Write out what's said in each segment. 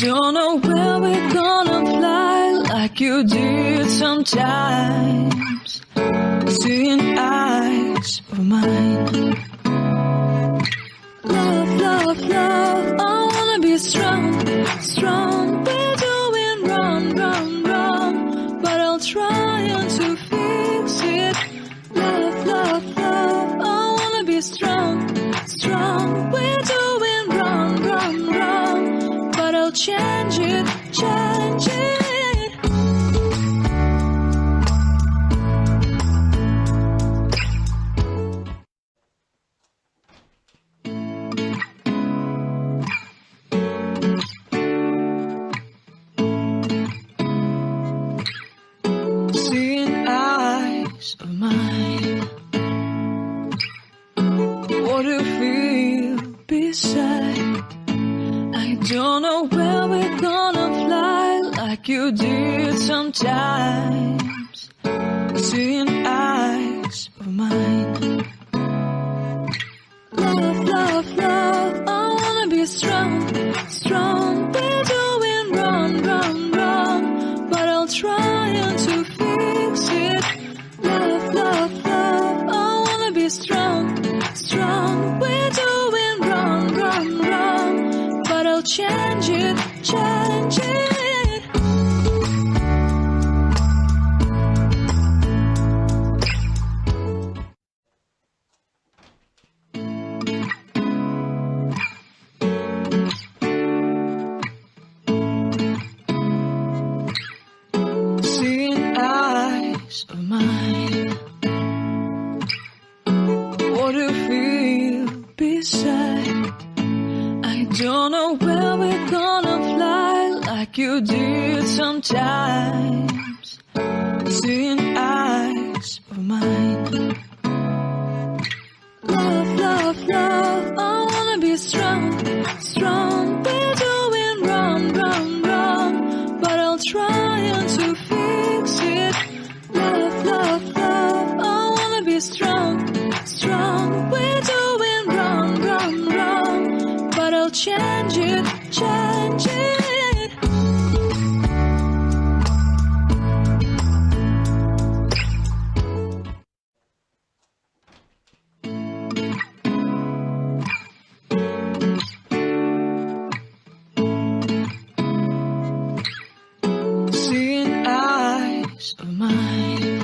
don't know where we're gonna fly like you did sometimes. Seeing eyes of mine. Love, love, love, I wanna be strong, strong. We're doing wrong, wrong, wrong, but I'll try to fix it. Love, love, love, I wanna be strong, strong. We're doing wrong, wrong, wrong, but I'll change it, change it. Seeing eyes of mine. What do you feel beside? I don't know where we're gonna fly like you did sometimes. Seeing eyes of mine. Love, love, love, I wanna be strong, strong. We're doing wrong, wrong, wrong, but I'll try to fix it. Love, love, love, I wanna be strong, strong. We're doing wrong, wrong, wrong, but I'll change it, change it. Seeing eyes of mine. What do you feel beside? I don't know where we're gonna fly like you did sometimes. Seeing eyes of mine. Love, love, love, I wanna be strong, strong. We're doing wrong, wrong, wrong, but I'll try to fix it. Love, love, love, I wanna be strong, strong. We're doing wrong, wrong, wrong, but I'll change it, change it. Seeing eyes of mine.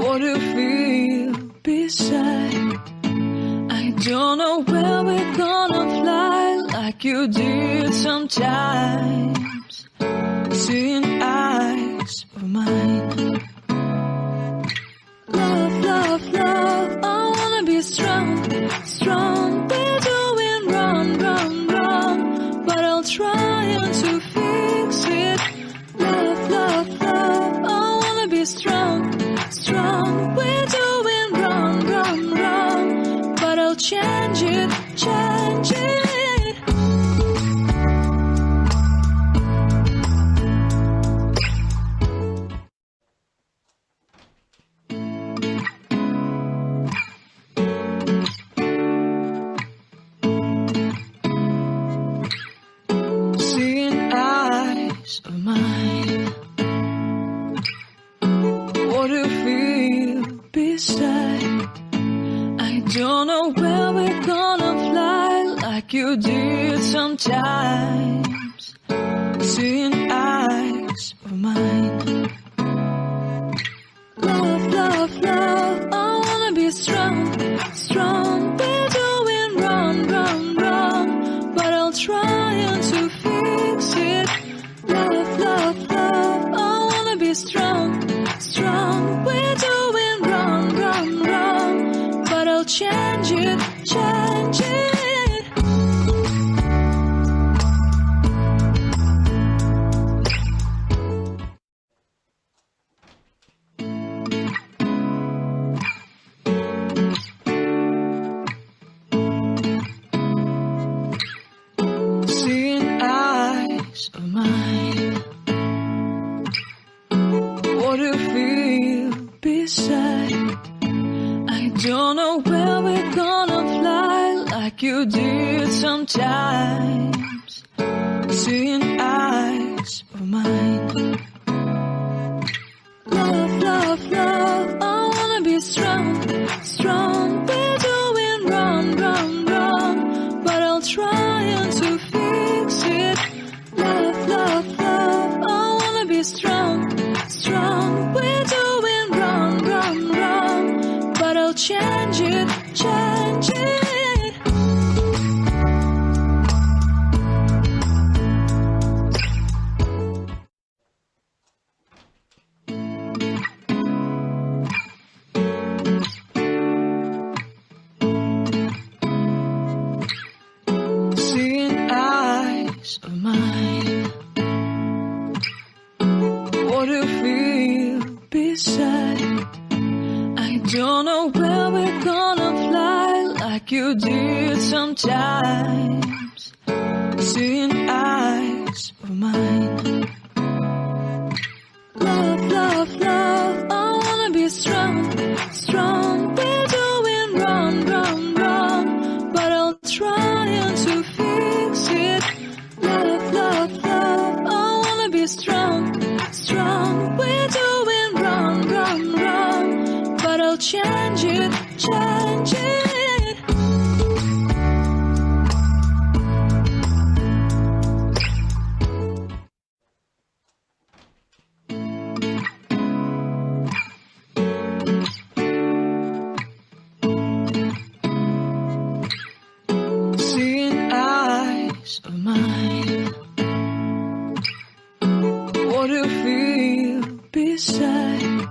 What do you feel beside? I don't know where we're gonna fly like you did sometimes. Seeing eyes of mine. Love, love, love, I wanna be strong, strong. We're doing wrong, wrong, wrong, but I'll try to fix it. Love, love, love, I wanna be strong, strong. We're doing wrong, wrong, wrong, but I'll change it, change it. Seeing eyes of mine. What do you feel beside? I don't know where we're gonna fly like you did sometimes. Seeing eyes of mine. Love, love, love, I wanna be strong, strong. We're doing wrong, wrong, wrong, but I'll try to fix it. Love, love, love, I wanna be strong, strong. We're doing wrong, wrong, wrong, but I'll change it, change it. Seeing eyes of mine. What do you feel beside? I don't know where we're gonna fly like you did did sometimes. Seeing eyes of mine. Love, love, love, I wanna be strong, strong. We're doing wrong, wrong, wrong, but I'll try to fix it. Love, love, love, I wanna be strong, strong. We're doing wrong, wrong, wrong, but I'll change it, change it. Seeing eyes of mine. What do you feel beside? I don't know where we're gonna fly like you did sometimes. Seeing eyes of mine. Love, love, love, I wanna be strong, strong. We're doing wrong, wrong, wrong, but I'll try to fix it. Love, love, love, I wanna be strong, strong. We're doing wrong, wrong, wrong, but I'll change it, change it. Seeing eyes of mine. What do you feel beside?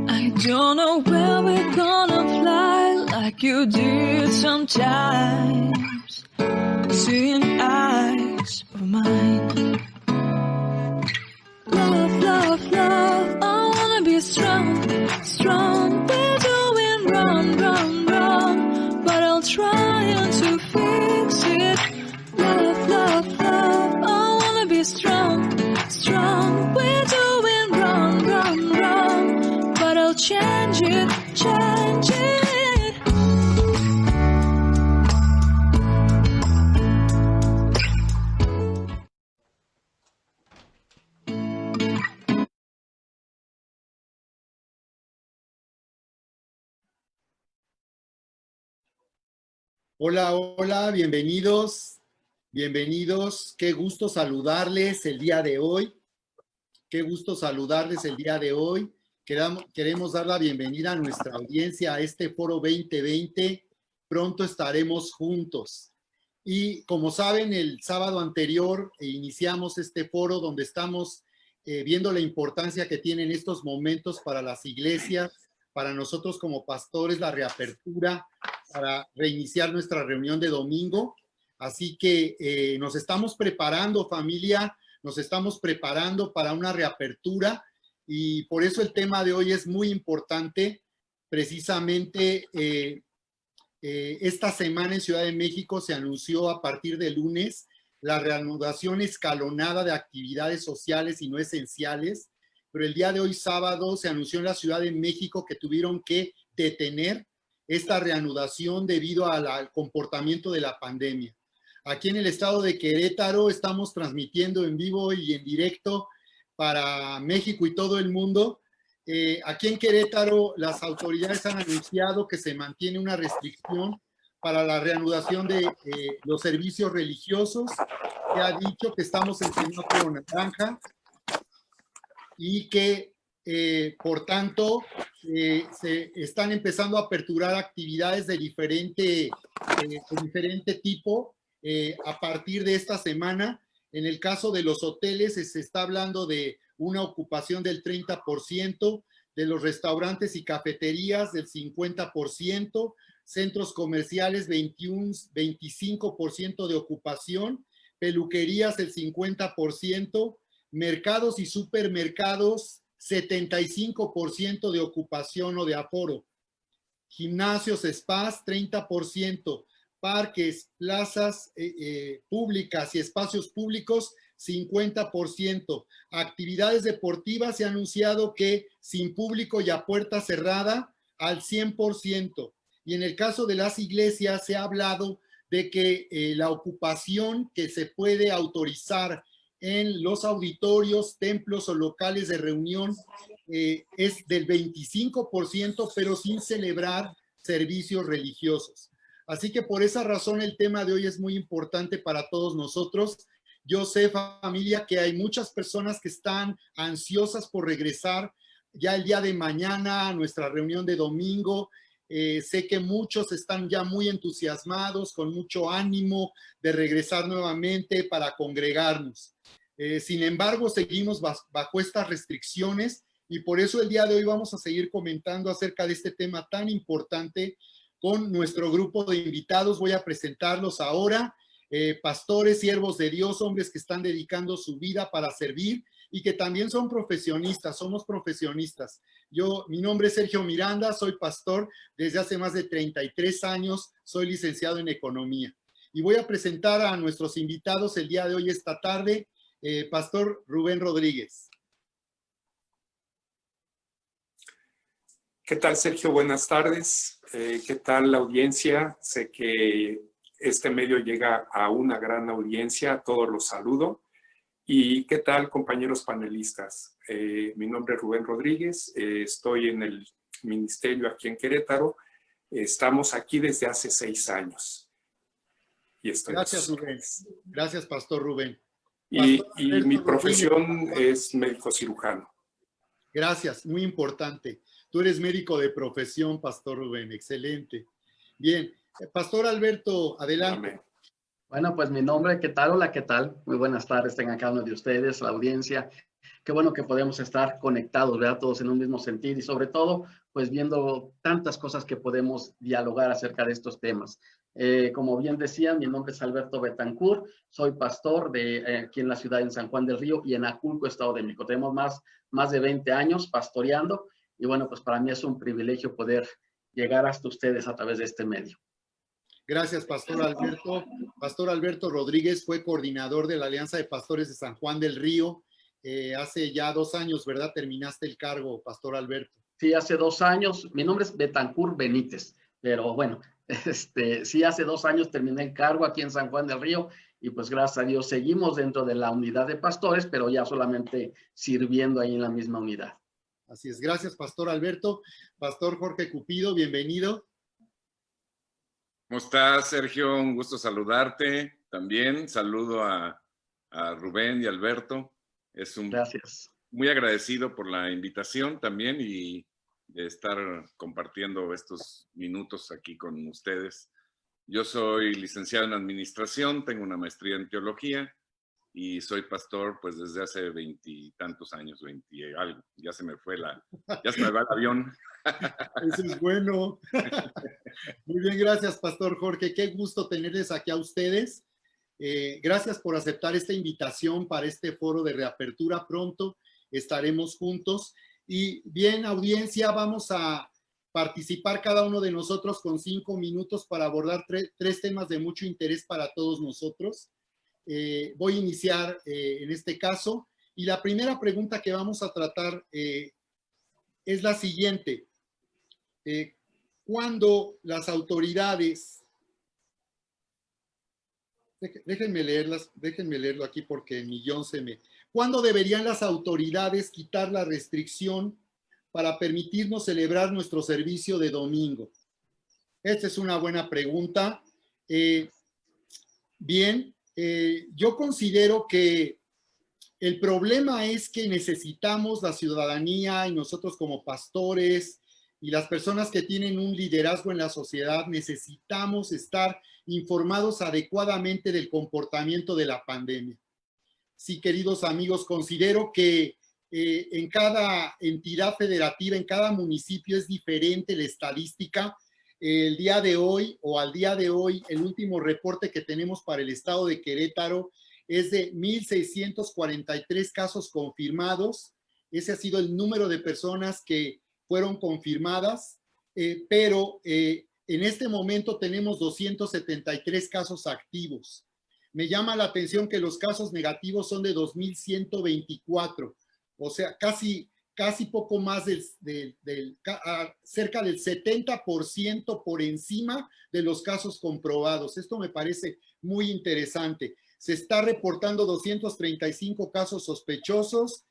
I don't know where we're gonna fly like you did sometimes. Seeing eyes of mine. Love, love, love, I wanna be strong, strong. We're doing wrong, wrong, wrong, but I'll try to fix it. Love, love, love, I wanna be strong, strong. We're doing wrong, wrong, wrong, but I'll change it, change it. Hola, hola, bienvenidos, bienvenidos. Qué gusto saludarles el día de hoy. Qué gusto saludarles el día de hoy. Queremos dar la bienvenida a nuestra audiencia a este Foro 2020. Pronto estaremos juntos. Y como saben, el sábado anterior iniciamos este foro donde estamos viendo la importancia que tienen estos momentos para las iglesias, para nosotros como pastores, la reapertura, para reiniciar nuestra reunión de domingo. Así que nos estamos preparando, familia, nos estamos preparando para una reapertura y por eso el tema de hoy es muy importante. Precisamente esta semana en Ciudad de México se anunció a partir de lunes la reanudación escalonada de actividades sociales y no esenciales, pero el día de hoy, sábado, se anunció en la Ciudad de México que tuvieron que detener esta reanudación debido al comportamiento de la pandemia. Aquí en el estado de Querétaro estamos transmitiendo en vivo y en directo para México y todo el mundo. Aquí en Querétaro las autoridades han anunciado que se mantiene una restricción para la reanudación de los servicios religiosos. Se ha dicho que estamos en semáforo naranja y que por tanto se están empezando a aperturar actividades de diferente tipo a partir de esta semana. En el caso de los hoteles se está hablando de una ocupación del 30%, de los restaurantes y cafeterías del 50%, centros comerciales 25% de ocupación, peluquerías el 50%, mercados y supermercados 75% de ocupación o de aforo, gimnasios, spas 30%, parques, plazas públicas y espacios públicos 50%. Actividades deportivas se ha anunciado que sin público y a puerta cerrada al 100%. Y en el caso de las iglesias se ha hablado de que la ocupación que se puede autorizar en los auditorios, templos o locales de reunión es del 25%, pero sin celebrar servicios religiosos. Así que por esa razón el tema de hoy es muy importante para todos nosotros. Yo sé, familia, que hay muchas personas que están ansiosas por regresar ya el día de mañana a nuestra reunión de domingo. Sé que muchos están ya muy entusiasmados, con mucho ánimo de regresar nuevamente para congregarnos. Sin embargo, seguimos bajo estas restricciones y por eso el día de hoy vamos a seguir comentando acerca de este tema tan importante con nuestro grupo de invitados. Voy a presentarlos ahora. Pastores, siervos de Dios, hombres que están dedicando su vida para servir y que también son profesionistas, somos profesionistas. Mi nombre es Sergio Miranda, soy pastor desde hace más de 33 años, soy licenciado en economía. Y voy a presentar a nuestros invitados el día de hoy, esta tarde, Pastor Rubén Rodríguez. ¿Qué tal, Sergio? Buenas tardes. ¿Qué tal la audiencia? Sé que este medio llega a una gran audiencia, a todos los saludo. ¿Y qué tal, compañeros panelistas? Mi nombre es Rubén Rodríguez, estoy en el ministerio aquí en Querétaro. Estamos aquí desde hace 6 años. Y estoy Gracias, Rubén. Gracias, Pastor Rubén. Y mi profesión es médico cirujano. Gracias, muy importante. Tú eres médico de profesión, Pastor Rubén, excelente. Bien, Pastor Alberto, adelante. Amén. Bueno, pues mi nombre, ¿qué tal? Hola, ¿qué tal? Muy buenas tardes, tengan cada uno de ustedes, la audiencia. Qué bueno que podemos estar conectados, ¿verdad? Todos en un mismo sentido y sobre todo, pues viendo tantas cosas que podemos dialogar acerca de estos temas. Como bien decía, mi nombre es Alberto Betancourt, soy pastor aquí en la ciudad de San Juan del Río y en Aculco, Estado de México. Tenemos más de 20 años pastoreando y bueno, pues para mí es un privilegio poder llegar hasta ustedes a través de este medio. Gracias, Pastor Alberto. Pastor Alberto Rodríguez fue coordinador de la Alianza de Pastores de San Juan del Río. Hace ya 2 años, ¿verdad? Terminaste el cargo, Pastor Alberto. Sí, hace 2 años. Mi nombre es Betancourt Benítez, pero bueno, sí, hace 2 años terminé el cargo aquí en San Juan del Río y pues gracias a Dios seguimos dentro de la unidad de pastores, pero ya solamente sirviendo ahí en la misma unidad. Así es. Gracias, Pastor Alberto. Pastor Jorge Cupido, bienvenido. ¿Cómo estás, Sergio? Un gusto saludarte también. Saludo a Rubén y Alberto. Gracias. Muy agradecido por la invitación también y de estar compartiendo estos minutos aquí con ustedes. Yo soy licenciado en Administración, tengo una maestría en Teología y soy pastor pues desde hace 20 y tantos años, 20 y algo. Ya se me va el avión. Eso es bueno. Muy bien, gracias, Pastor Jorge. Qué gusto tenerles aquí a ustedes. Gracias por aceptar esta invitación para este foro de reapertura. Pronto estaremos juntos. Y bien, audiencia, vamos a participar cada uno de nosotros con 5 minutos para abordar 3 temas de mucho interés para todos nosotros. Voy a iniciar en este caso. Y la primera pregunta que vamos a tratar es la siguiente. Cuando las autoridades, déjenme leerlo aquí porque mi guión ¿cuándo deberían las autoridades quitar la restricción para permitirnos celebrar nuestro servicio de domingo? Esta es una buena pregunta. Bien, yo considero que el problema es que necesitamos la ciudadanía y nosotros como pastores y las personas que tienen un liderazgo en la sociedad necesitamos estar informados adecuadamente del comportamiento de la pandemia. Sí, queridos amigos, considero que en cada entidad federativa, en cada municipio es diferente la estadística. Al día de hoy, el último reporte que tenemos para el estado de Querétaro es de 1,643 casos confirmados. Ese ha sido el número de personas que fueron confirmadas, pero en este momento tenemos 273 casos activos. Me llama la atención que los casos negativos son de 2,124, o sea, casi casi poco más cerca del 70% por encima de los casos comprobados. Esto me parece muy interesante. Se está reportando 235 casos sospechosos.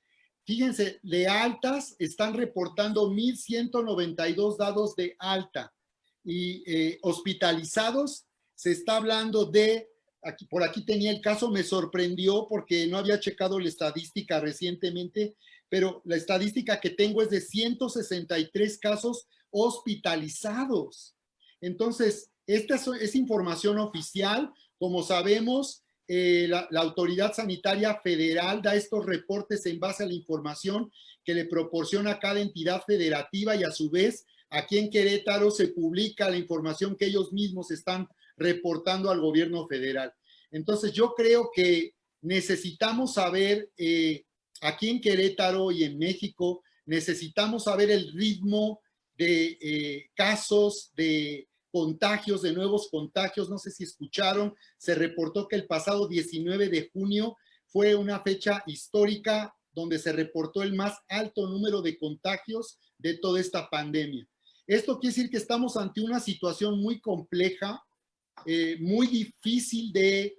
Fíjense, de altas están reportando 1,192 dados de alta. Y hospitalizados se está hablando de, por aquí tenía el caso, me sorprendió porque no había checado la estadística recientemente, pero la estadística que tengo es de 163 casos hospitalizados. Entonces, esta es información oficial. Como sabemos, la Autoridad Sanitaria Federal da estos reportes en base a la información que le proporciona cada entidad federativa y a su vez aquí en Querétaro se publica la información que ellos mismos están reportando al gobierno federal. Entonces yo creo que necesitamos saber, aquí en Querétaro y en México, necesitamos saber el ritmo de casos, de contagios, de nuevos contagios. No sé si escucharon, se reportó que el pasado 19 de junio fue una fecha histórica donde se reportó el más alto número de contagios de toda esta pandemia. Esto quiere decir que estamos ante una situación muy compleja, muy difícil de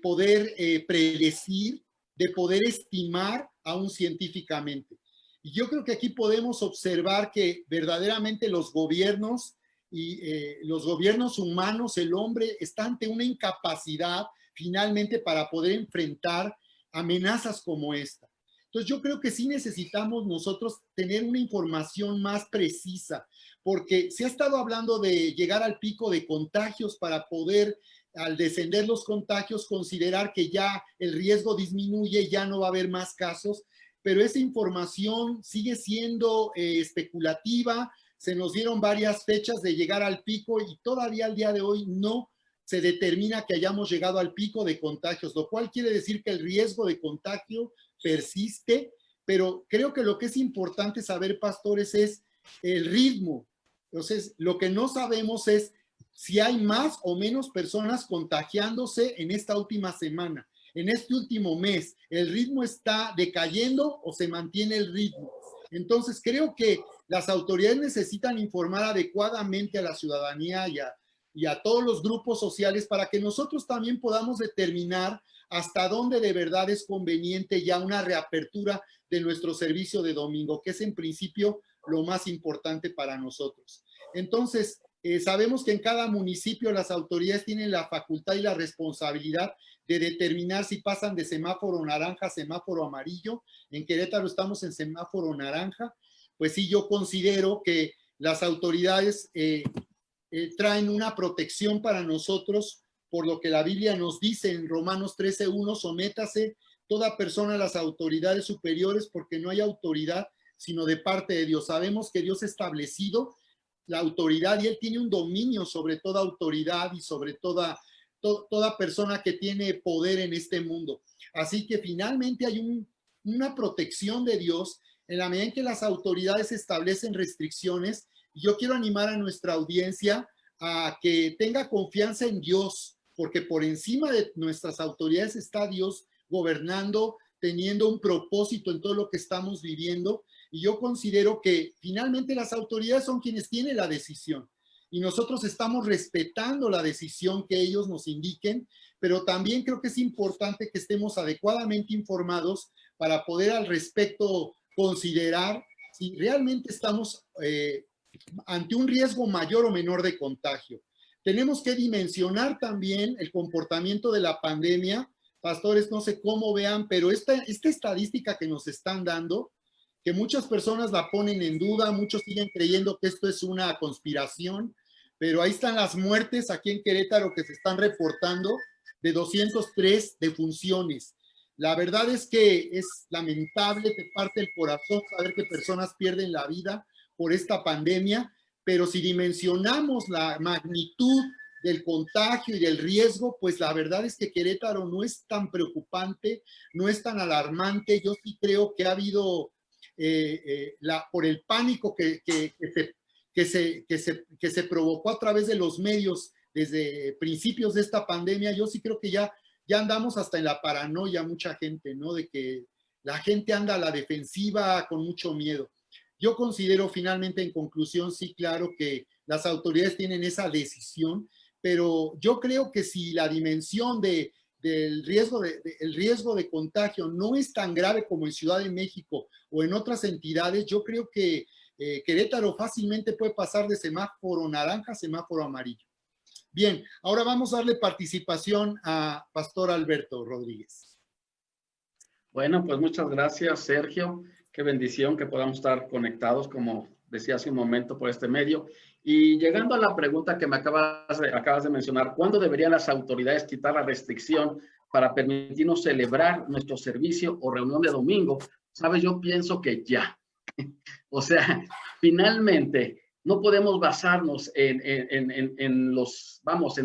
poder predecir, de poder estimar aún científicamente. Y yo creo que aquí podemos observar que verdaderamente los gobiernos y los gobiernos humanos, el hombre, está ante una incapacidad finalmente para poder enfrentar amenazas como esta. Entonces yo creo que sí necesitamos nosotros tener una información más precisa, porque se ha estado hablando de llegar al pico de contagios para poder, al descender los contagios, considerar que ya el riesgo disminuye, ya no va a haber más casos, pero esa información sigue siendo especulativa. Se nos dieron varias fechas de llegar al pico y todavía al día de hoy no se determina que hayamos llegado al pico de contagios, lo cual quiere decir que el riesgo de contagio persiste, pero creo que lo que es importante saber, pastores, es el ritmo. Entonces, lo que no sabemos es si hay más o menos personas contagiándose en esta última semana, en este último mes. ¿El ritmo está decayendo o se mantiene el ritmo? Entonces, creo que las autoridades necesitan informar adecuadamente a la ciudadanía y a todos los grupos sociales para que nosotros también podamos determinar hasta dónde de verdad es conveniente ya una reapertura de nuestro servicio de domingo, que es en principio lo más importante para nosotros. Entonces, sabemos que en cada municipio las autoridades tienen la facultad y la responsabilidad de determinar si pasan de semáforo naranja a semáforo amarillo. En Querétaro estamos en semáforo naranja. Pues sí, yo considero que las autoridades traen una protección para nosotros, por lo que la Biblia nos dice en Romanos 13:1, sométase toda persona a las autoridades superiores, porque no hay autoridad sino de parte de Dios. Sabemos que Dios ha establecido la autoridad y Él tiene un dominio sobre toda autoridad y sobre toda persona que tiene poder en este mundo. Así que finalmente hay una protección de Dios en la medida en que las autoridades establecen restricciones. Y yo quiero animar a nuestra audiencia a que tenga confianza en Dios, porque por encima de nuestras autoridades está Dios gobernando, teniendo un propósito en todo lo que estamos viviendo. Y yo considero que finalmente las autoridades son quienes tienen la decisión. Y nosotros estamos respetando la decisión que ellos nos indiquen, pero también creo que es importante que estemos adecuadamente informados para poder al respecto considerar si realmente estamos ante un riesgo mayor o menor de contagio. Tenemos que dimensionar también el comportamiento de la pandemia. Pastores, no sé cómo vean, pero esta estadística que nos están dando, que muchas personas la ponen en duda, muchos siguen creyendo que esto es una conspiración, pero ahí están las muertes aquí en Querétaro que se están reportando de 203 defunciones. La verdad es que es lamentable, te parte el corazón saber que personas pierden la vida por esta pandemia, pero si dimensionamos la magnitud del contagio y del riesgo, pues la verdad es que Querétaro no es tan preocupante, no es tan alarmante. Yo sí creo que ha habido, por el pánico que se provocó a través de los medios desde principios de esta pandemia, yo sí creo que ya andamos hasta en la paranoia mucha gente, ¿no? De que La gente anda a la defensiva con mucho miedo. Yo considero finalmente, en conclusión, sí, claro que las autoridades tienen esa decisión, pero yo creo que si la dimensión del riesgo el riesgo de contagio no es tan grave como en Ciudad de México o en otras entidades, yo creo que Querétaro fácilmente puede pasar de semáforo naranja a semáforo amarillo. Bien, ahora vamos a darle participación a Pastor Alberto Rodríguez. Bueno, pues muchas gracias, Sergio. Qué bendición que podamos estar conectados, como decía hace un momento, por este medio. Y llegando a la pregunta que me acabas de mencionar, ¿cuándo deberían las autoridades quitar la restricción para permitirnos celebrar nuestro servicio o reunión de domingo? Sabes, yo pienso que ya. O sea, finalmente no podemos basarnos en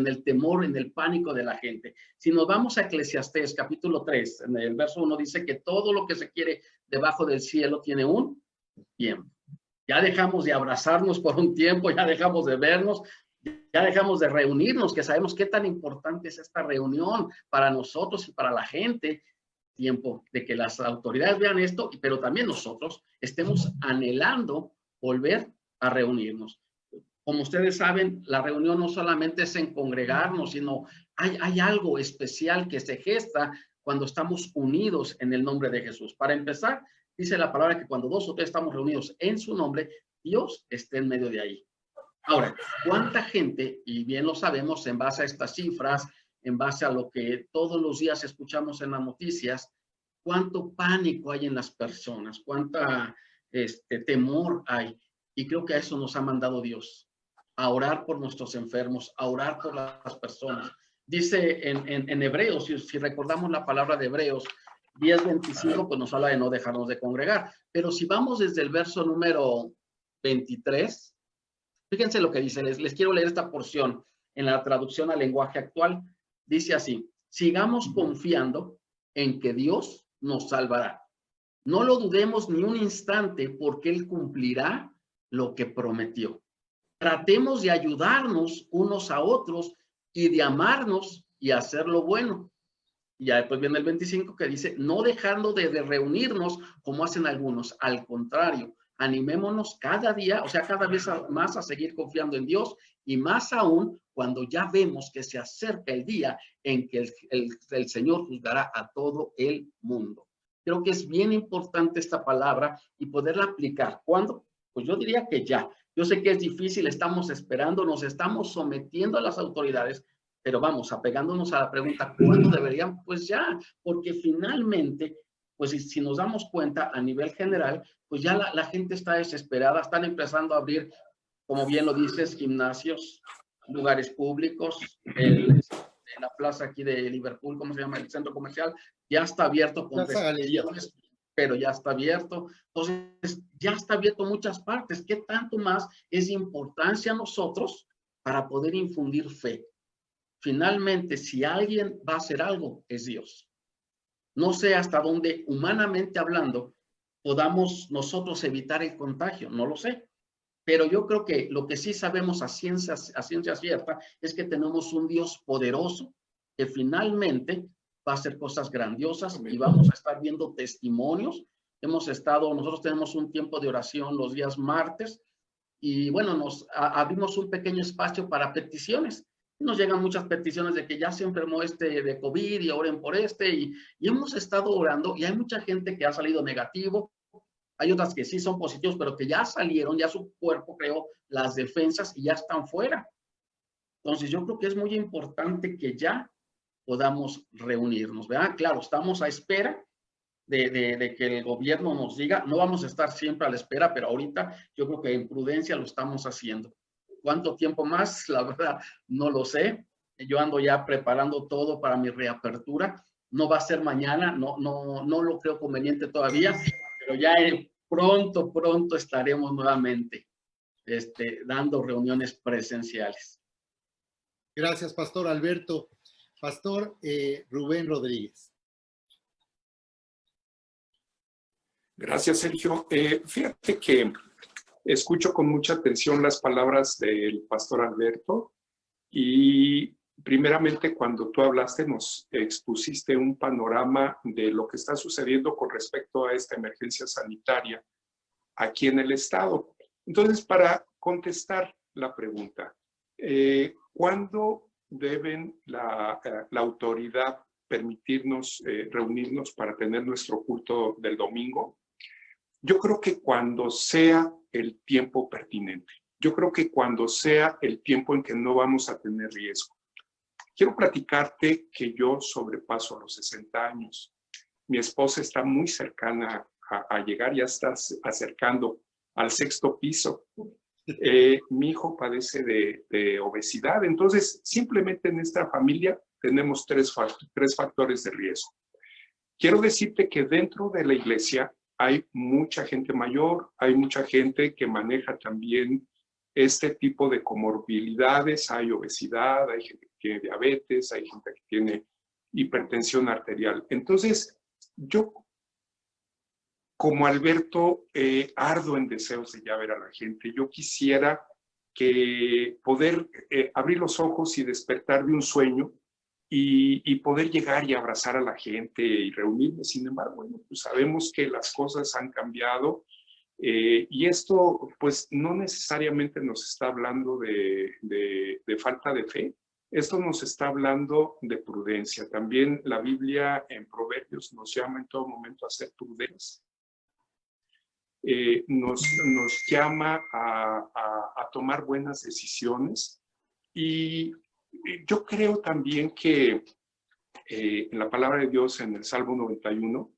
el temor, en el pánico de la gente. Si nos vamos a Eclesiastés capítulo 3, en el verso 1 dice que todo lo que se quiere debajo del cielo tiene un tiempo. Ya dejamos de abrazarnos por un tiempo, ya dejamos de vernos, ya dejamos de reunirnos, que sabemos qué tan importante es esta reunión para nosotros y para la gente. Tiempo de que las autoridades vean esto, pero también nosotros estemos anhelando volver a reunirnos. Como ustedes saben, la reunión no solamente es en congregarnos, sino hay algo especial que se gesta cuando estamos unidos en el nombre de Jesús. Para empezar, dice la palabra que cuando 2 o 3 estamos reunidos en su nombre, Dios está en medio de ahí. Ahora, ¿cuánta gente, y bien lo sabemos en base a estas cifras, en base a lo que todos los días escuchamos en las noticias, cuánto pánico hay en las personas, cuánta temor hay? Y creo que a eso nos ha mandado Dios, a orar por nuestros enfermos, a orar por las personas. Dice en Hebreos, si recordamos la palabra de Hebreos 10:25, pues nos habla de no dejarnos de congregar. Pero si vamos desde el verso número 23, fíjense lo que dice, les quiero leer esta porción en la traducción al lenguaje actual. Dice así: sigamos confiando en que Dios nos salvará. No lo dudemos ni un instante, porque Él cumplirá lo que prometió. Tratemos de ayudarnos unos a otros y de amarnos y hacer lo bueno. Y ya después viene el 25 que dice, no dejando de reunirnos como hacen algunos. Al contrario, animémonos cada día, o sea, cada vez más a seguir confiando en Dios, y más aún cuando ya vemos que se acerca el día en que el Señor juzgará a todo el mundo. Creo que es bien importante esta palabra y poderla aplicar. ¿Cuándo? Pues yo diría que ya. Yo sé que es difícil, estamos esperando, nos estamos sometiendo a las autoridades, pero vamos, apegándonos a la pregunta, ¿cuándo deberían? Pues ya, porque finalmente, pues si nos damos cuenta a nivel general, pues ya la gente está desesperada, están empezando a abrir, como bien lo dices, gimnasios, lugares públicos, en la plaza aquí de Liverpool, ¿cómo se llama? El centro comercial, ya está abierto con restricciones, pero ya está abierto. Entonces, ya está abierto en muchas partes. ¿Qué tanto más es de importancia a nosotros para poder infundir fe? Finalmente, si alguien va a hacer algo, es Dios. No sé hasta dónde, humanamente hablando, podamos nosotros evitar el contagio, no lo sé. Pero yo creo que lo que sí sabemos a ciencia cierta es que tenemos un Dios poderoso que finalmente va a hacer cosas grandiosas y vamos a estar viendo testimonios. Nosotros tenemos un tiempo de oración los días martes y bueno, abrimos un pequeño espacio para peticiones. Nos llegan muchas peticiones de que ya se enfermó de COVID y oren por y hemos estado orando y hay mucha gente que ha salido negativo. Hay otras que sí son positivos, pero que ya salieron, ya su cuerpo creó las defensas y ya están fuera. Entonces yo creo que es muy importante que ya podamos reunirnos, ¿verdad? Claro, estamos a espera de que el gobierno nos diga, no vamos a estar siempre a la espera, pero ahorita yo creo que en prudencia lo estamos haciendo. ¿Cuánto tiempo más? La verdad, no lo sé. Yo ando ya preparando todo para mi reapertura. No va a ser mañana, no lo creo conveniente todavía, pero ya pronto estaremos nuevamente dando reuniones presenciales. Gracias, Pastor Alberto. Pastor Rubén Rodríguez. Gracias, Sergio. Fíjate que escucho con mucha atención las palabras del Pastor Alberto y Primeramente, cuando tú hablaste, nos expusiste un panorama de lo que está sucediendo con respecto a esta emergencia sanitaria aquí en el estado. Entonces, para contestar la pregunta, ¿cuándo deben la autoridad permitirnos reunirnos para tener nuestro culto del domingo? Yo creo que cuando sea el tiempo pertinente. Yo creo que cuando sea el tiempo en que no vamos a tener riesgo. Quiero platicarte que yo sobrepaso a los 60 años. Mi esposa está muy cercana a llegar, ya está acercando al 6º piso. Mi hijo padece de obesidad, entonces simplemente en esta familia tenemos tres factores de riesgo. Quiero decirte que dentro de la iglesia hay mucha gente mayor, hay mucha gente que maneja también este tipo de comorbilidades, hay obesidad, hay gente que tiene diabetes, hay gente que tiene hipertensión arterial. Entonces, yo como Alberto ardo en deseos de ya ver a la gente. Yo quisiera que poder abrir los ojos y despertar de un sueño y poder llegar y abrazar a la gente y reunirme. Sin embargo, bueno, pues sabemos que las cosas han cambiado y esto pues no necesariamente nos está hablando de falta de fe. Esto nos está hablando de prudencia. También la Biblia en Proverbios nos llama en todo momento a ser prudentes. Nos llama a tomar buenas decisiones. Y yo creo también que en la palabra de Dios, en el Salmo 91,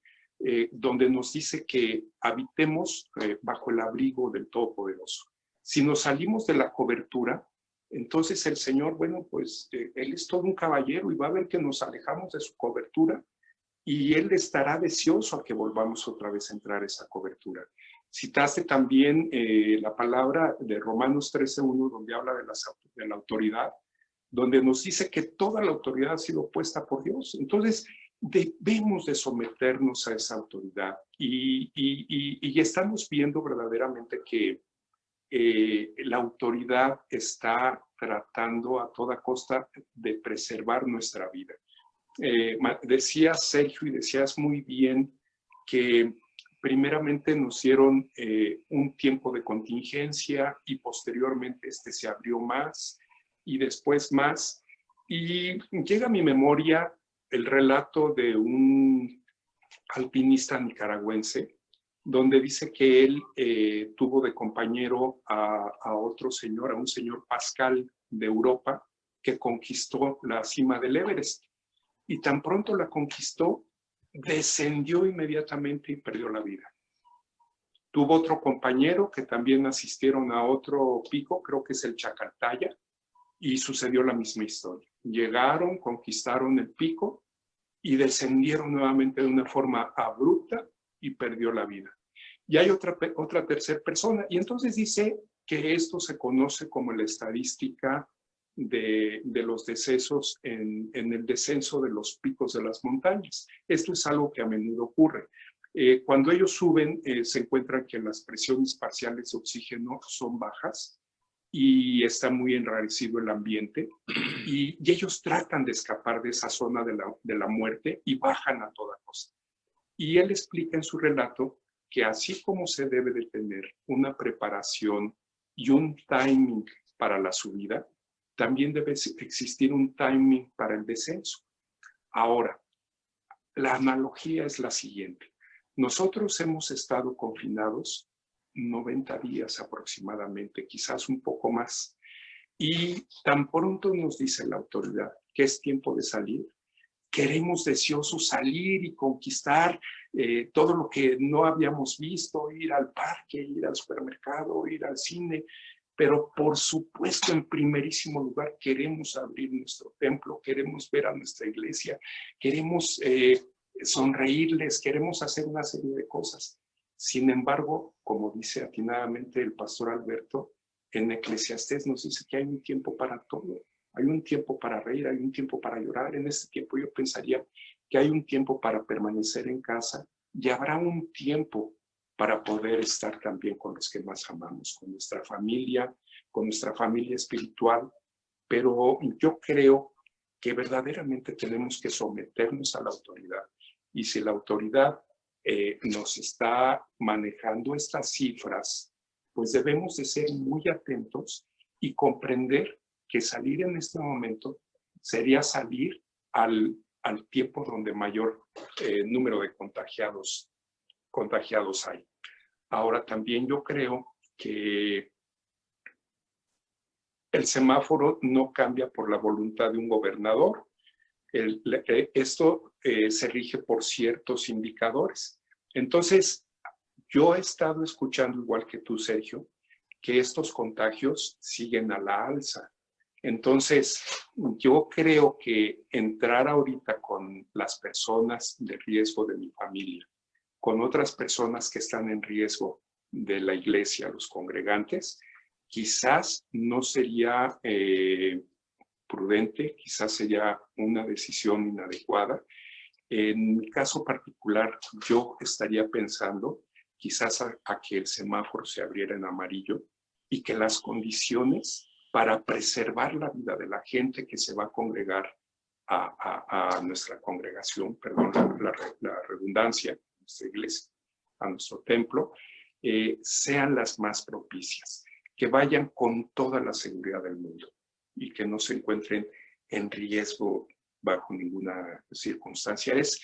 donde nos dice que habitemos bajo el abrigo del Todopoderoso. Si nos salimos de la cobertura, entonces el Señor, bueno, pues Él es todo un caballero y va a ver que nos alejamos de su cobertura y Él estará deseoso a que volvamos otra vez a entrar a esa cobertura. Citaste también la palabra de Romanos 13:1, donde habla de la autoridad, donde nos dice que toda la autoridad ha sido puesta por Dios. Entonces, debemos de someternos a esa autoridad y estamos viendo verdaderamente que la autoridad está tratando a toda costa de preservar nuestra vida. Decías, Sergio, y decías muy bien que primeramente nos dieron un tiempo de contingencia y posteriormente se abrió más y después más. Y llega a mi memoria el relato de un alpinista nicaragüense donde dice que él tuvo de compañero a otro señor, a un señor Pascal de Europa, que conquistó la cima del Everest. Y tan pronto la conquistó, descendió inmediatamente y perdió la vida. Tuvo otro compañero que también asistieron a otro pico, creo que es el Chacaltaya, y sucedió la misma historia. Llegaron, conquistaron el pico y descendieron nuevamente de una forma abrupta y perdió la vida. Y hay otra tercera persona, y entonces dice que esto se conoce como la estadística de los decesos en el descenso de los picos de las montañas. Esto es algo que a menudo ocurre. Cuando ellos suben, se encuentran que las presiones parciales de oxígeno son bajas y está muy enrarecido el ambiente y ellos tratan de escapar de esa zona de la muerte y bajan a toda costa. Y él explica en su relato que así como se debe de tener una preparación y un timing para la subida, también debe existir un timing para el descenso. Ahora, la analogía es la siguiente. Nosotros hemos estado confinados 90 días aproximadamente, quizás un poco más. Y tan pronto nos dice la autoridad que es tiempo de salir, queremos deseosos salir y conquistar todo lo que no habíamos visto, ir al parque, ir al supermercado, ir al cine, pero por supuesto en primerísimo lugar queremos abrir nuestro templo, queremos ver a nuestra iglesia, queremos sonreírles, queremos hacer una serie de cosas. Sin embargo, como dice atinadamente el pastor Alberto, en Eclesiastés nos dice que hay un tiempo para todo. Hay un tiempo para reír, hay un tiempo para llorar. En este tiempo yo pensaría que hay un tiempo para permanecer en casa y habrá un tiempo para poder estar también con los que más amamos, con nuestra familia espiritual. Pero yo creo que verdaderamente tenemos que someternos a la autoridad. Y si la autoridad nos está manejando estas cifras, pues debemos de ser muy atentos y comprender que salir en este momento sería salir al tiempo donde mayor número de contagiados hay. Ahora, también yo creo que el semáforo no cambia por la voluntad de un gobernador. Esto se rige por ciertos indicadores. Entonces, yo he estado escuchando, igual que tú, Sergio, que estos contagios siguen a la alza. Entonces, yo creo que entrar ahorita con las personas de riesgo de mi familia, con otras personas que están en riesgo de la iglesia, los congregantes, quizás no sería prudente, quizás sería una decisión inadecuada. En mi caso particular, yo estaría pensando quizás a que el semáforo se abriera en amarillo y que las condiciones para preservar la vida de la gente que se va a congregar a nuestra congregación, perdón, la redundancia, a nuestra iglesia, a nuestro templo, sean las más propicias, que vayan con toda la seguridad del mundo y que no se encuentren en riesgo bajo ninguna circunstancia. Es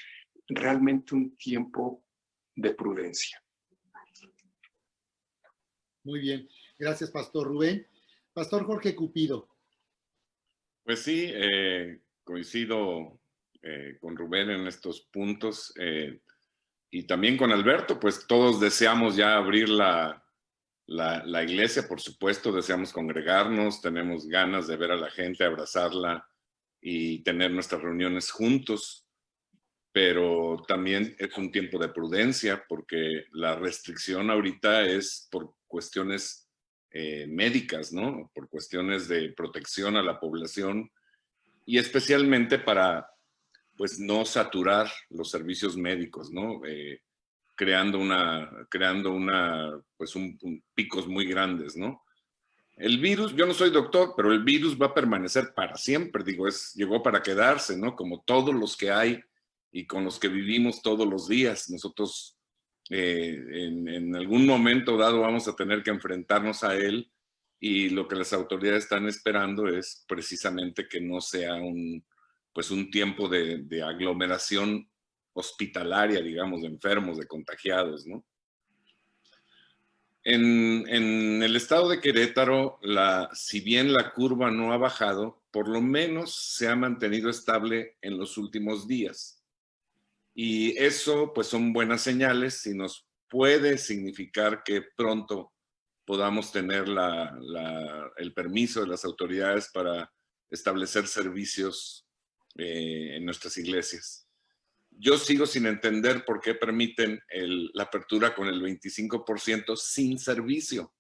realmente un tiempo de prudencia. Muy bien. Gracias, Pastor Rubén. Pastor Jorge Cupido. Pues sí, coincido con Rubén en estos puntos y también con Alberto, pues todos deseamos ya abrir la iglesia, por supuesto, deseamos congregarnos, tenemos ganas de ver a la gente, abrazarla y tener nuestras reuniones juntos, pero también es un tiempo de prudencia porque la restricción ahorita es por cuestiones médicas, ¿no? Por cuestiones de protección a la población y especialmente para, pues, no saturar los servicios médicos, ¿no? Creando pues picos muy grandes, ¿no? El virus, yo no soy doctor, pero el virus va a permanecer para siempre, digo, llegó para quedarse, ¿no? Como todos los que hay y con los que vivimos todos los días. Nosotros en algún momento dado vamos a tener que enfrentarnos a él y lo que las autoridades están esperando es precisamente que no sea un tiempo de aglomeración hospitalaria, digamos, de enfermos, de contagiados, ¿no? En el estado de Querétaro, si bien la curva no ha bajado, por lo menos se ha mantenido estable en los últimos días. Y eso, pues, son buenas señales y nos puede significar que pronto podamos tener el permiso de las autoridades para establecer servicios en nuestras iglesias. Yo sigo sin entender por qué permiten la apertura con el 25% sin servicio.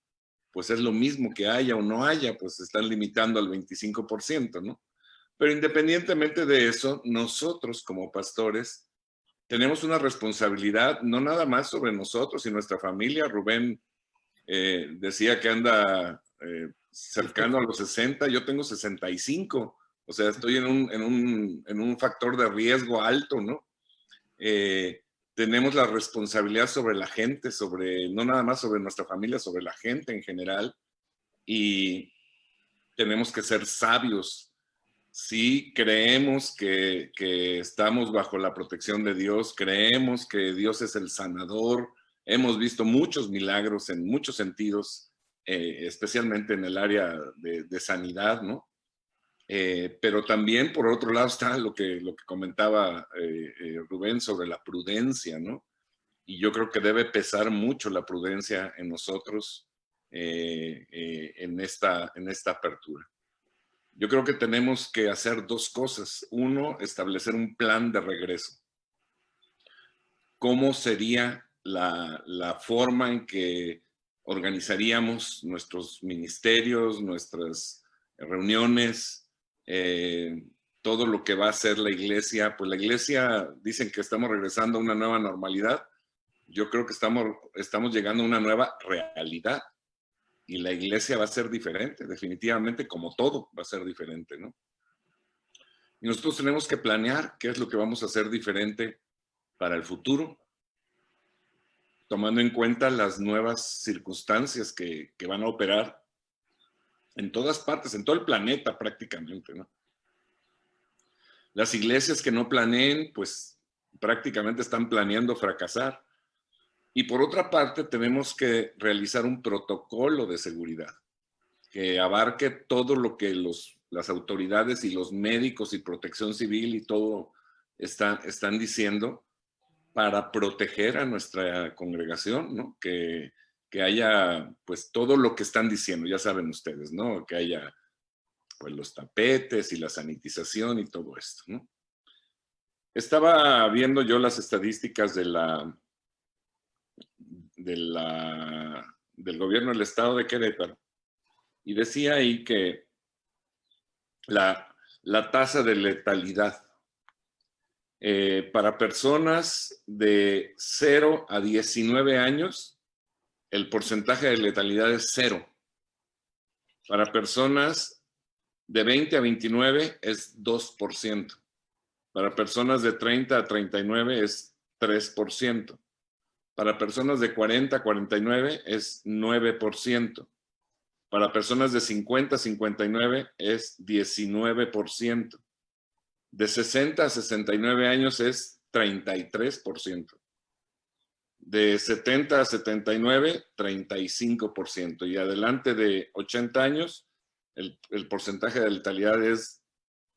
Pues es lo mismo que haya o no haya, pues están limitando al 25%, ¿no? Pero independientemente de eso, nosotros como pastores tenemos una responsabilidad, no nada más sobre nosotros y nuestra familia. Rubén decía que anda cercano a los 60, yo tengo 65, o sea, estoy en un factor de riesgo alto, ¿no? Tenemos la responsabilidad sobre la gente, no nada más sobre nuestra familia, sobre la gente en general, y tenemos que ser sabios. Sí, creemos que estamos bajo la protección de Dios, creemos que Dios es el sanador, hemos visto muchos milagros en muchos sentidos, especialmente en el área de sanidad, ¿no? Pero también, por otro lado, está lo que comentaba Rubén sobre la prudencia, ¿no? Y yo creo que debe pesar mucho la prudencia en nosotros en esta apertura. Yo creo que tenemos que hacer dos cosas. Uno, establecer un plan de regreso. ¿Cómo sería la forma en que organizaríamos nuestros ministerios, nuestras reuniones, todo lo que va a hacer la iglesia? Pues la iglesia, dicen que estamos regresando a una nueva normalidad. Yo creo que estamos llegando a una nueva realidad. Y la iglesia va a ser diferente, definitivamente, como todo va a ser diferente, ¿no? Y nosotros tenemos que planear qué es lo que vamos a hacer diferente para el futuro, tomando en cuenta las nuevas circunstancias que van a operar en todas partes, en todo el planeta prácticamente, ¿no? Las iglesias que no planeen, pues prácticamente están planeando fracasar. Y por otra parte, tenemos que realizar un protocolo de seguridad que abarque todo lo que las autoridades y los médicos y protección civil y todo están diciendo para proteger a nuestra congregación, ¿no? Que haya, pues, todo lo que están diciendo, ya saben ustedes, ¿no? Que haya, pues, los tapetes y la sanitización y todo esto, ¿no? Estaba viendo yo las estadísticas del gobierno del estado de Querétaro y decía ahí que la tasa de letalidad para personas de 0 a 19 años, el porcentaje de letalidad es 0. Para personas de 20 a 29 es 2%. Para personas de 30 a 39 es 3%. Para personas de 40 a 49 es 9%. Para personas de 50 a 59 es 19%. De 60 a 69 años es 33%. De 70 a 79, 35%. Y adelante de 80 años, el porcentaje de letalidad es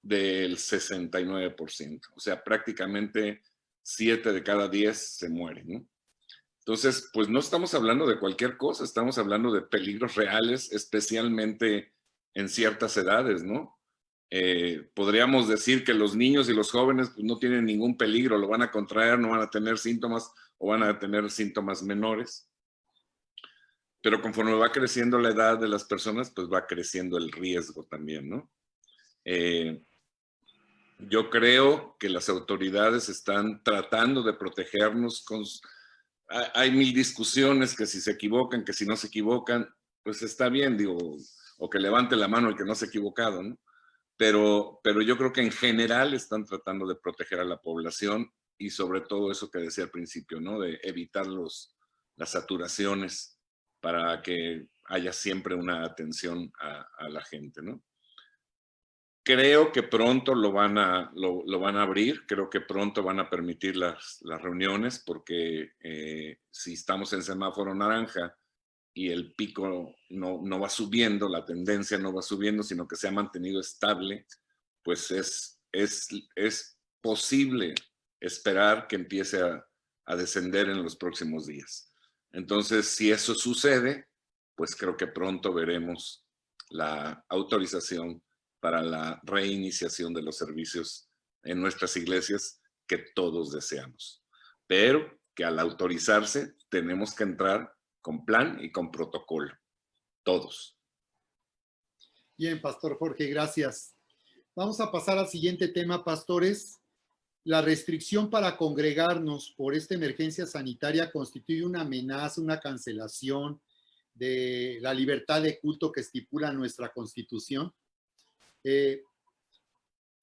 del 69%. O sea, prácticamente 7 de cada 10 se mueren, ¿no? Entonces, pues no estamos hablando de cualquier cosa, estamos hablando de peligros reales, especialmente en ciertas edades, ¿no? Podríamos decir que los niños y los jóvenes pues, no tienen ningún peligro, lo van a contraer, no van a tener síntomas o van a tener síntomas menores. Pero conforme va creciendo la edad de las personas, pues va creciendo el riesgo también, ¿no? Yo creo que las autoridades están tratando de protegernos con... Hay mil discusiones que si se equivocan, que si no se equivocan, pues está bien, digo, o que levante la mano el que no se ha equivocado, ¿no? Pero yo creo que en general están tratando de proteger a la población y sobre todo eso que decía al principio, ¿no? De evitar las saturaciones para que haya siempre una atención a la gente, ¿no? Creo que pronto lo van a abrir, creo que pronto van a permitir las reuniones porque si estamos en semáforo naranja y el pico no va subiendo, la tendencia no va subiendo, sino que se ha mantenido estable, pues es posible esperar que empiece a descender en los próximos días. Entonces, si eso sucede, pues creo que pronto veremos la autorización para la reiniciación de los servicios en nuestras iglesias que todos deseamos. Pero que al autorizarse tenemos que entrar con plan y con protocolo. Todos. Bien, Pastor Jorge, gracias. Vamos a pasar al siguiente tema, pastores. La restricción para congregarnos por esta emergencia sanitaria constituye una amenaza, una cancelación de la libertad de culto que estipula nuestra Constitución.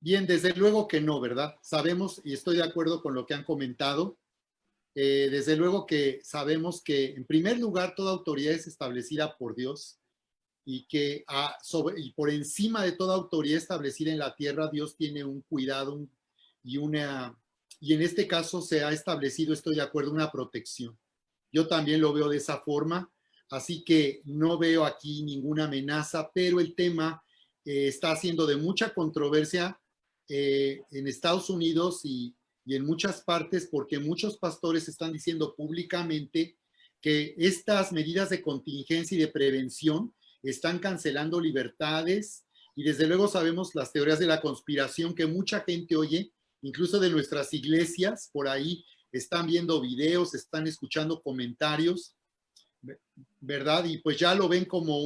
Bien, desde luego que no, ¿verdad? Sabemos, y estoy de acuerdo con lo que han comentado, desde luego que sabemos que, en primer lugar, toda autoridad es establecida por Dios y que y por encima de toda autoridad establecida en la tierra, Dios tiene un cuidado y en este caso se ha establecido, estoy de acuerdo, una protección. Yo también lo veo de esa forma, así que no veo aquí ninguna amenaza, pero el tema está siendo de mucha controversia en Estados Unidos y en muchas partes porque muchos pastores están diciendo públicamente que estas medidas de contingencia y de prevención están cancelando libertades y desde luego sabemos las teorías de la conspiración que mucha gente oye, incluso de nuestras iglesias, por ahí están viendo videos, están escuchando comentarios, ¿verdad? Y pues ya lo ven como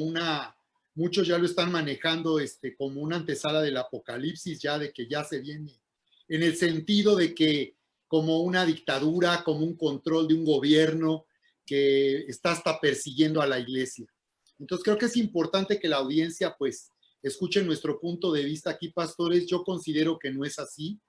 muchos ya lo están manejando como una antesala del apocalipsis, ya de que ya se viene, en el sentido de que como una dictadura, como un control de un gobierno que está hasta persiguiendo a la iglesia. Entonces creo que es importante que la audiencia pues escuchen nuestro punto de vista aquí, pastores. Yo considero que no es así.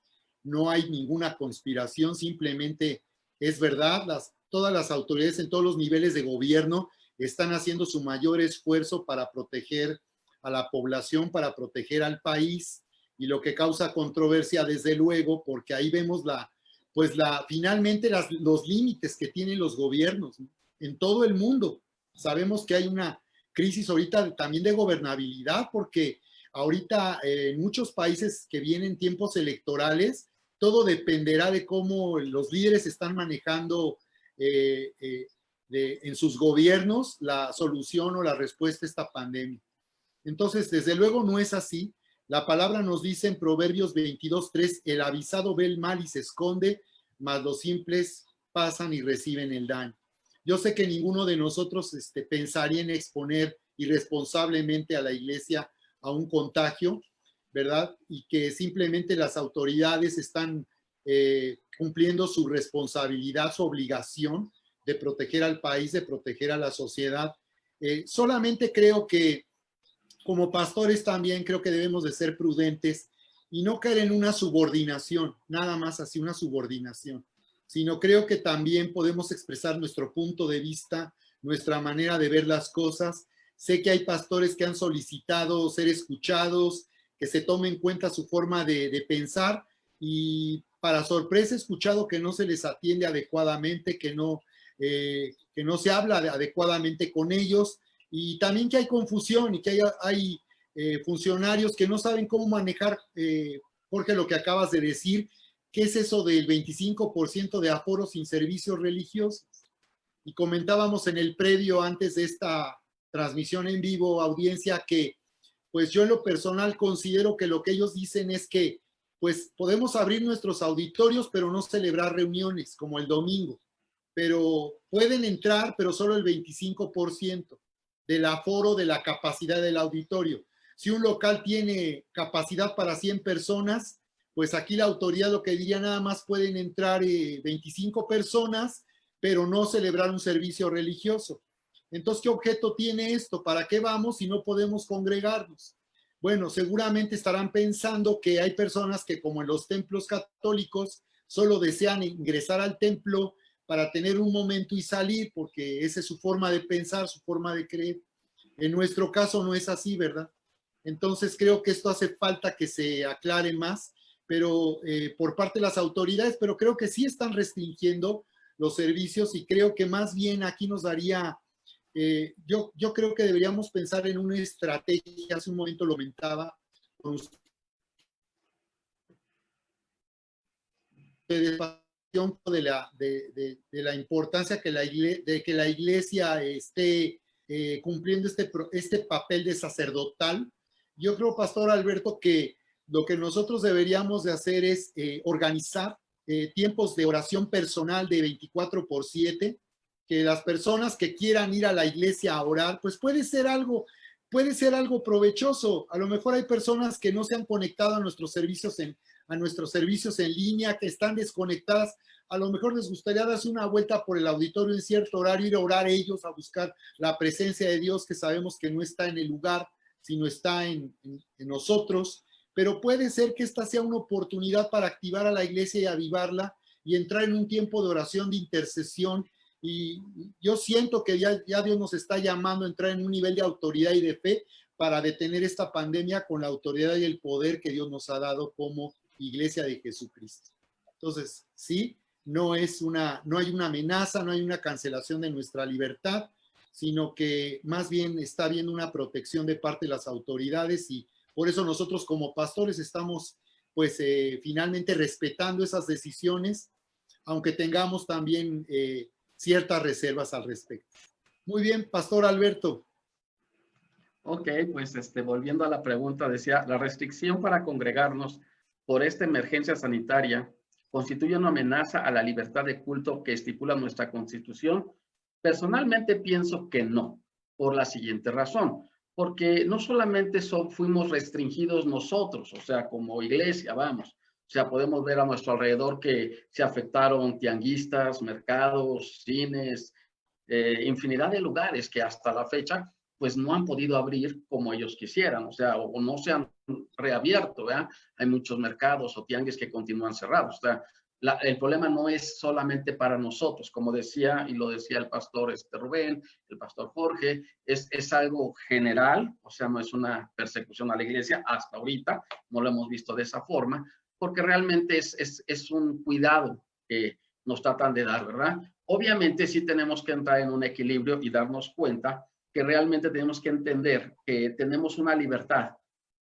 No hay ninguna conspiración, simplemente es verdad. Todas las autoridades en todos los niveles de gobierno están haciendo su mayor esfuerzo para proteger a la población, para proteger al país, y lo que causa controversia, desde luego, porque ahí vemos finalmente los límites que tienen los gobiernos, ¿no?, en todo el mundo. Sabemos que hay una crisis ahorita también de gobernabilidad, porque ahorita en muchos países que vienen tiempos electorales, todo dependerá de cómo los líderes están manejando en sus gobiernos la solución o la respuesta a esta pandemia. Entonces, desde luego no es así. La palabra nos dice en Proverbios 22:3, el avisado ve el mal y se esconde, mas los simples pasan y reciben el daño. Yo sé que ninguno de nosotros pensaría en exponer irresponsablemente a la iglesia a un contagio, ¿verdad? Y que simplemente las autoridades están cumpliendo su responsabilidad, su obligación de proteger al país, de proteger a la sociedad. Solamente creo que como pastores también creo que debemos de ser prudentes y no caer en una subordinación, nada más así, una subordinación, sino creo que también podemos expresar nuestro punto de vista, nuestra manera de ver las cosas. Sé que hay pastores que han solicitado ser escuchados, que se tome en cuenta su forma de pensar, y para sorpresa he escuchado que no se les atiende adecuadamente, que no se habla adecuadamente con ellos, y también que hay confusión y que hay funcionarios que no saben cómo manejar, Jorge, lo que acabas de decir. ¿Qué es eso del 25% de aforo sin servicios religiosos? Y comentábamos en el previo, antes de esta transmisión en vivo, audiencia, que pues yo en lo personal considero que lo que ellos dicen es que pues podemos abrir nuestros auditorios, pero no celebrar reuniones como el domingo. Pero pueden entrar, pero solo el 25% del aforo de la capacidad del auditorio. Si un local tiene capacidad para 100 personas, pues aquí la autoridad lo que diría, nada más pueden entrar 25 personas, pero no celebrar un servicio religioso. Entonces, ¿qué objeto tiene esto? ¿Para qué vamos si no podemos congregarnos? Bueno, seguramente estarán pensando que hay personas que, como en los templos católicos, solo desean ingresar al templo para tener un momento y salir, porque esa es su forma de pensar, su forma de creer. En nuestro caso no es así, ¿verdad? Entonces creo que esto hace falta que se aclare más, pero por parte de las autoridades, pero creo que sí están restringiendo los servicios, y creo que más bien aquí nos daría, yo creo que deberíamos pensar en una estrategia. Hace un momento lo comentaba con ustedes, de la importancia de que la iglesia esté cumpliendo este papel de sacerdotal. Yo creo, Pastor Alberto, que lo que nosotros deberíamos de hacer es organizar tiempos de oración personal de 24/7, que las personas que quieran ir a la iglesia a orar, pues puede ser algo provechoso. A lo mejor hay personas que no se han conectado a nuestros servicios en línea, que están desconectadas. A lo mejor les gustaría darse una vuelta por el auditorio en cierto horario, ir a orar ellos, a buscar la presencia de Dios, que sabemos que no está en el lugar, sino está en nosotros. Pero puede ser que esta sea una oportunidad para activar a la iglesia y avivarla y entrar en un tiempo de oración, de intercesión. Y yo siento que ya Dios nos está llamando a entrar en un nivel de autoridad y de fe para detener esta pandemia con la autoridad y el poder que Dios nos ha dado como Iglesia de Jesucristo. Entonces, sí, no hay una amenaza, no hay una cancelación de nuestra libertad, sino que más bien está habiendo una protección de parte de las autoridades, y por eso nosotros como pastores estamos pues finalmente respetando esas decisiones, aunque tengamos también ciertas reservas al respecto. Muy bien, Pastor Alberto. Ok, pues volviendo a la pregunta, decía, la restricción para congregarnos por esta emergencia sanitaria constituye una amenaza a la libertad de culto que estipula nuestra Constitución. Personalmente pienso que no, por la siguiente razón, porque no solamente fuimos restringidos nosotros, o sea, como iglesia, vamos, o sea, podemos ver a nuestro alrededor que se afectaron tianguistas, mercados, cines, infinidad de lugares que hasta la fecha pues no han podido abrir como ellos quisieran, o sea, o no se han reabierto, ¿verdad? Hay muchos mercados o tianguis que continúan cerrados, o sea, el problema no es solamente para nosotros, como decía, y lo decía el pastor Rubén, el pastor Jorge, es algo general, o sea, no es una persecución a la iglesia, hasta ahorita no lo hemos visto de esa forma, porque realmente es un cuidado que nos tratan de dar, ¿verdad? Obviamente sí tenemos que entrar en un equilibrio y darnos cuenta que realmente tenemos que entender que tenemos una libertad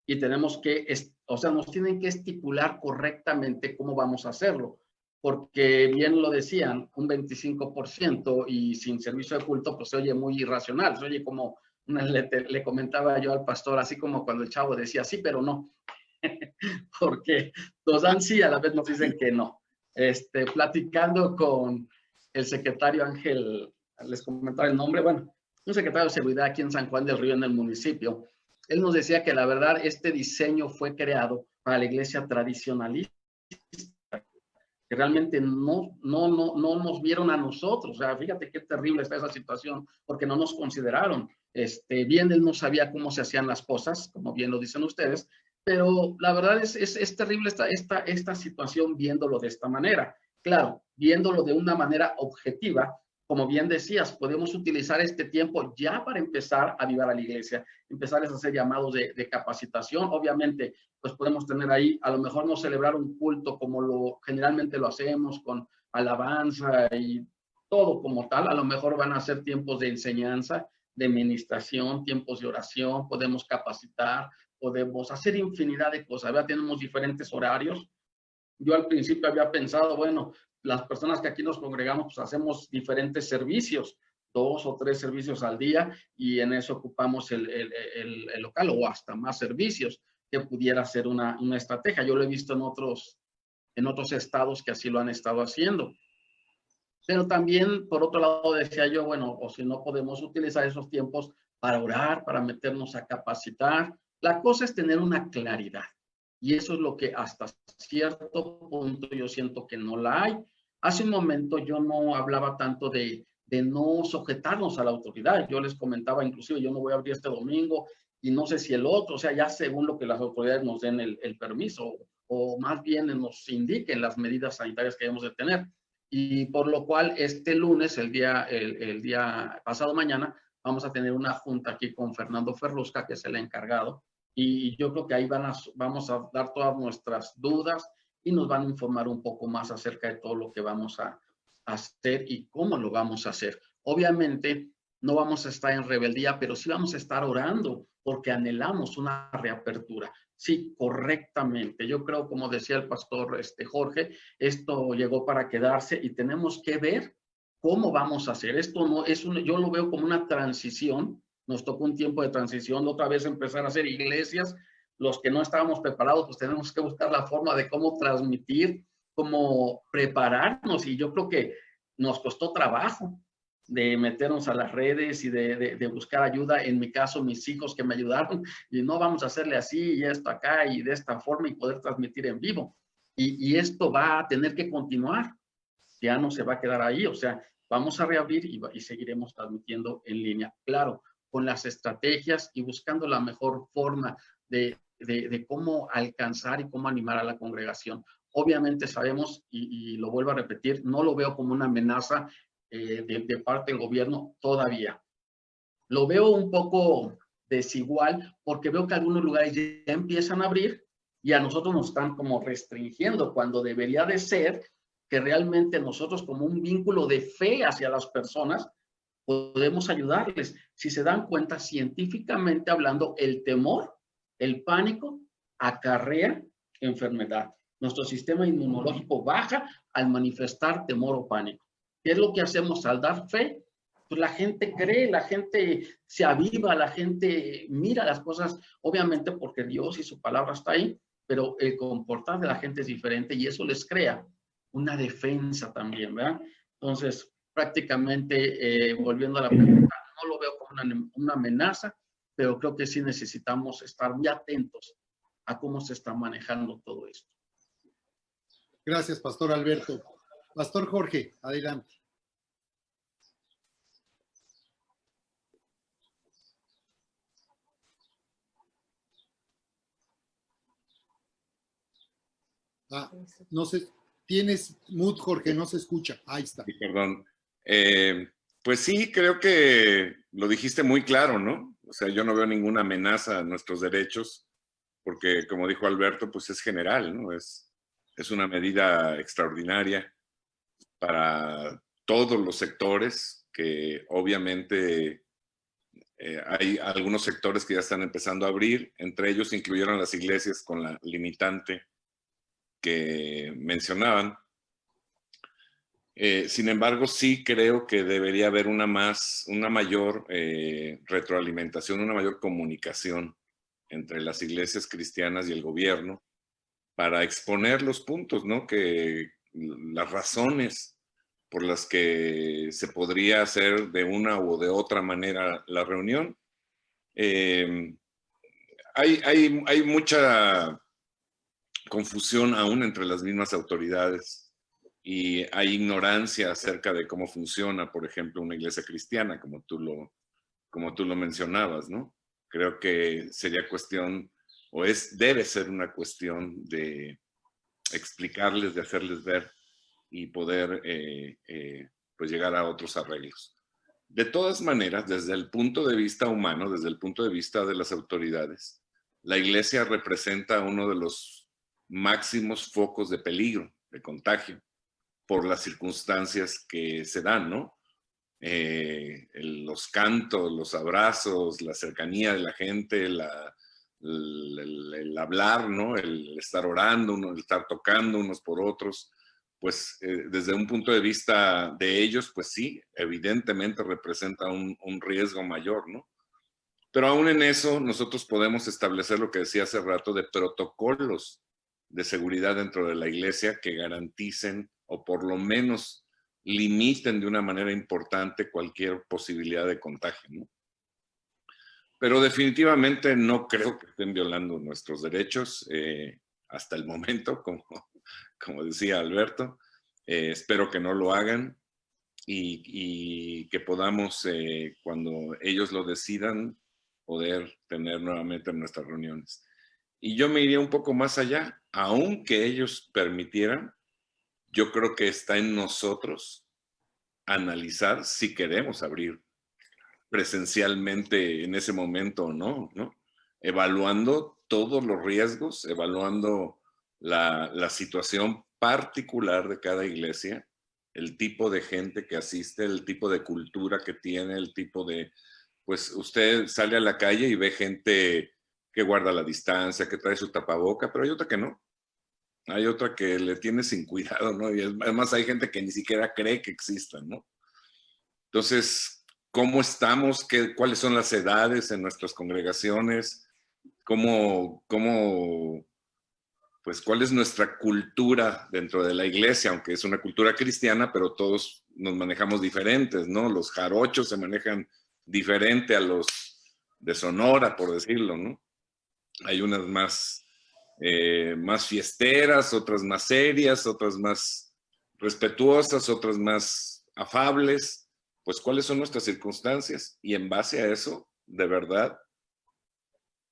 y tenemos que, o sea, nos tienen que estipular correctamente cómo vamos a hacerlo, porque bien lo decían, un 25% y sin servicio de culto, pues se oye muy irracional, se oye como, le comentaba yo al pastor, así como cuando el chavo decía sí, pero no, porque nos dan sí, a la vez nos dicen que no. Platicando con el secretario Ángel, les comentaba el nombre, bueno, un secretario de seguridad aquí en San Juan del Río, en el municipio, él nos decía que la verdad este diseño fue creado para la iglesia tradicionalista, que realmente no nos vieron a nosotros. O sea, fíjate qué terrible está esa situación, porque no nos consideraron. Bien, él no sabía cómo se hacían las cosas, como bien lo dicen ustedes, pero la verdad es terrible esta situación viéndolo de esta manera. Claro, viéndolo de una manera objetiva, como bien decías, podemos utilizar este tiempo ya para empezar a ayudar a la iglesia, empezar a hacer llamados de capacitación. Obviamente, pues podemos tener ahí, a lo mejor no celebrar un culto como generalmente lo hacemos, con alabanza y todo como tal. A lo mejor van a ser tiempos de enseñanza, de administración, tiempos de oración, podemos capacitar, podemos hacer infinidad de cosas. Ya tenemos diferentes horarios. Yo al principio había pensado, bueno, las personas que aquí nos congregamos, pues hacemos diferentes servicios, 2 o 3 servicios al día, y en eso ocupamos el local, o hasta más servicios, que pudiera ser una estrategia. Yo lo he visto en otros estados que así lo han estado haciendo. Pero también, por otro lado, decía yo, bueno, o si no podemos utilizar esos tiempos para orar, para meternos a capacitar. La cosa es tener una claridad. Y eso es lo que hasta cierto punto yo siento que no la hay. Hace un momento yo no hablaba tanto de no sujetarnos a la autoridad. Yo les comentaba, inclusive, yo no voy a abrir este domingo y no sé si el otro, o sea, ya según lo que las autoridades nos den el permiso, o más bien nos indiquen las medidas sanitarias que debemos de tener. Y por lo cual este lunes, el día pasado mañana, vamos a tener una junta aquí con Fernando Ferrusca, que es el encargado, y yo creo que ahí vamos a dar todas nuestras dudas y nos van a informar un poco más acerca de todo lo que vamos a hacer y cómo lo vamos a hacer. Obviamente no vamos a estar en rebeldía, pero sí vamos a estar orando porque anhelamos una reapertura. Sí, correctamente. Yo creo, como decía el pastor Jorge, esto llegó para quedarse y tenemos que ver cómo vamos a hacer. Esto no es yo lo veo como una transición. Nos tocó un tiempo de transición, otra vez empezar a hacer iglesias. Los que no estábamos preparados, pues tenemos que buscar la forma de cómo transmitir, cómo prepararnos, y yo creo que nos costó trabajo de meternos a las redes y de buscar ayuda. En mi caso, mis hijos que me ayudaron, y no vamos a hacerle así y esto acá y de esta forma y poder transmitir en vivo. Y esto va a tener que continuar, ya no se va a quedar ahí, o sea, vamos a reabrir y seguiremos transmitiendo en línea. Claro, con las estrategias y buscando la mejor forma de cómo alcanzar y cómo animar a la congregación. Obviamente sabemos, y lo vuelvo a repetir, no lo veo como una amenaza de parte del gobierno todavía. Lo veo un poco desigual porque veo que algunos lugares ya empiezan a abrir y a nosotros nos están como restringiendo, cuando debería de ser que realmente nosotros, como un vínculo de fe hacia las personas, podemos ayudarles. Si se dan cuenta, científicamente hablando, el temor, el pánico, acarrea enfermedad. Nuestro sistema inmunológico baja al manifestar temor o pánico. ¿Qué es lo que hacemos al dar fe? Pues la gente cree, la gente se aviva, la gente mira las cosas, obviamente porque Dios y su palabra está ahí, pero el comportar de la gente es diferente y eso les crea una defensa también, ¿verdad? Entonces, prácticamente, volviendo a la pregunta, no lo veo como una amenaza, pero creo que sí necesitamos estar muy atentos a cómo se está manejando todo esto. Gracias, Pastor Alberto. Pastor Jorge, adelante. No sé, tienes mute, Jorge, no se escucha. Ahí está. Sí, perdón. Pues sí, creo que lo dijiste muy claro, ¿no? O sea, yo no veo ninguna amenaza a nuestros derechos, porque como dijo Alberto, pues es general, ¿no? Es una medida extraordinaria para todos los sectores, que obviamente hay algunos sectores que ya están empezando a abrir, entre ellos incluyeron las iglesias con la limitante que mencionaban. Sin embargo, sí creo que debería haber una mayor retroalimentación, una mayor comunicación entre las iglesias cristianas y el gobierno para exponer los puntos, ¿no? Que las razones por las que se podría hacer de una u de otra manera la reunión. Hay mucha confusión aún entre las mismas autoridades y hay ignorancia acerca de cómo funciona, por ejemplo, una iglesia cristiana, como tú lo mencionabas, ¿no? Creo que sería cuestión, debe ser una cuestión de explicarles, de hacerles ver y poder pues llegar a otros arreglos. De todas maneras, desde el punto de vista humano, desde el punto de vista de las autoridades, la iglesia representa uno de los máximos focos de peligro, de contagio, por las circunstancias que se dan, ¿no? Los cantos, los abrazos, la cercanía de la gente, el hablar, ¿no? El estar orando, el estar tocando unos por otros, pues desde un punto de vista de ellos, pues sí, evidentemente representa un riesgo mayor, ¿no? Pero aún en eso nosotros podemos establecer lo que decía hace rato de protocolos de seguridad dentro de la iglesia que garanticen o por lo menos limiten de una manera importante cualquier posibilidad de contagio, ¿no? Pero definitivamente no creo que estén violando nuestros derechos hasta el momento, como decía Alberto. Espero que no lo hagan y que podamos, cuando ellos lo decidan, poder tener nuevamente nuestras reuniones. Y yo me iría un poco más allá, aunque ellos permitieran, yo creo que está en nosotros analizar si queremos abrir presencialmente en ese momento o no, ¿no? Evaluando todos los riesgos, evaluando la situación particular de cada iglesia, el tipo de gente que asiste, el tipo de cultura que tiene, el tipo de, pues usted sale a la calle y ve gente que guarda la distancia, que trae su tapaboca, pero hay otra que no. Hay otra que le tiene sin cuidado, ¿no? Y además hay gente que ni siquiera cree que existan, ¿no? Entonces, ¿cómo estamos? ¿Cuáles son las edades en nuestras congregaciones? Pues, ¿cuál es nuestra cultura dentro de la iglesia? Aunque es una cultura cristiana, pero todos nos manejamos diferentes, ¿no? Los jarochos se manejan diferente a los de Sonora, por decirlo, ¿no? Hay unas más fiesteras, otras más serias, otras más respetuosas, otras más afables. Pues, ¿cuáles son nuestras circunstancias? Y en base a eso, de verdad,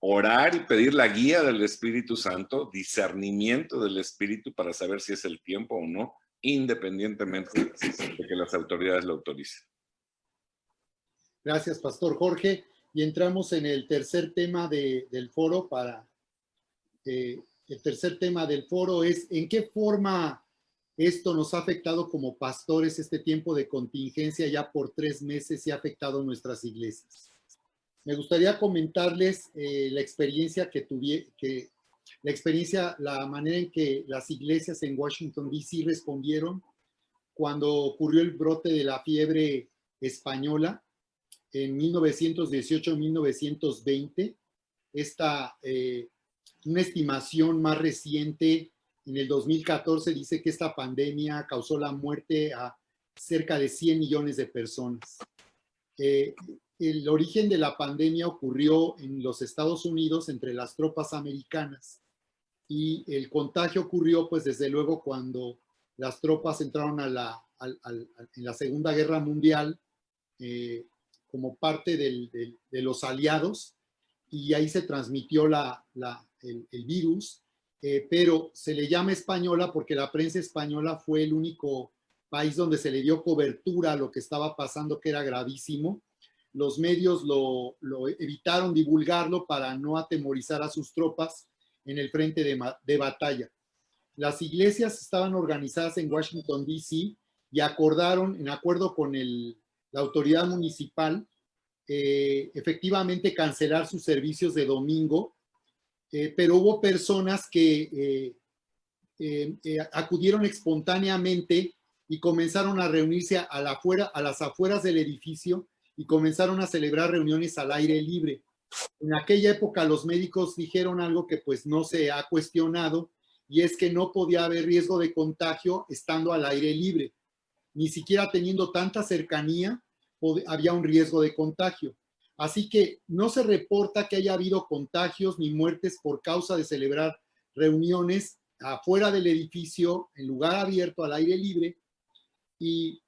orar y pedir la guía del Espíritu Santo, discernimiento del Espíritu para saber si es el tiempo o no, independientemente de que las autoridades lo autoricen. Gracias, Pastor Jorge. Y entramos en el tercer tema del foro. El tercer tema del foro es ¿en qué forma esto nos ha afectado como pastores, este tiempo de contingencia ya por 3 meses y ha afectado nuestras iglesias? Me gustaría comentarles la experiencia la manera en que las iglesias en Washington, D.C. respondieron cuando ocurrió el brote de la fiebre española en 1918-1920. Una estimación más reciente, en el 2014, dice que esta pandemia causó la muerte a cerca de 100 millones de personas. El origen de la pandemia ocurrió en los Estados Unidos entre las tropas americanas y el contagio ocurrió, pues desde luego, cuando las tropas entraron en la Segunda Guerra Mundial como parte de los aliados, y ahí se transmitió el virus pero se le llama española porque la prensa española fue el único país donde se le dio cobertura a lo que estaba pasando, que era gravísimo. Los medios lo evitaron divulgarlo para no atemorizar a sus tropas en el frente de batalla. Las iglesias estaban organizadas en Washington, D.C. y acordaron, en acuerdo con la autoridad municipal, efectivamente cancelar sus servicios de domingo, pero hubo personas que acudieron espontáneamente y comenzaron a reunirse a las afueras del edificio y comenzaron a celebrar reuniones al aire libre. En aquella época los médicos dijeron algo que pues no se ha cuestionado, y es que no podía haber riesgo de contagio estando al aire libre. Ni siquiera teniendo tanta cercanía había un riesgo de contagio. Así que no se reporta que haya habido contagios ni muertes por causa de celebrar reuniones afuera del edificio, en lugar abierto, al aire libre. Y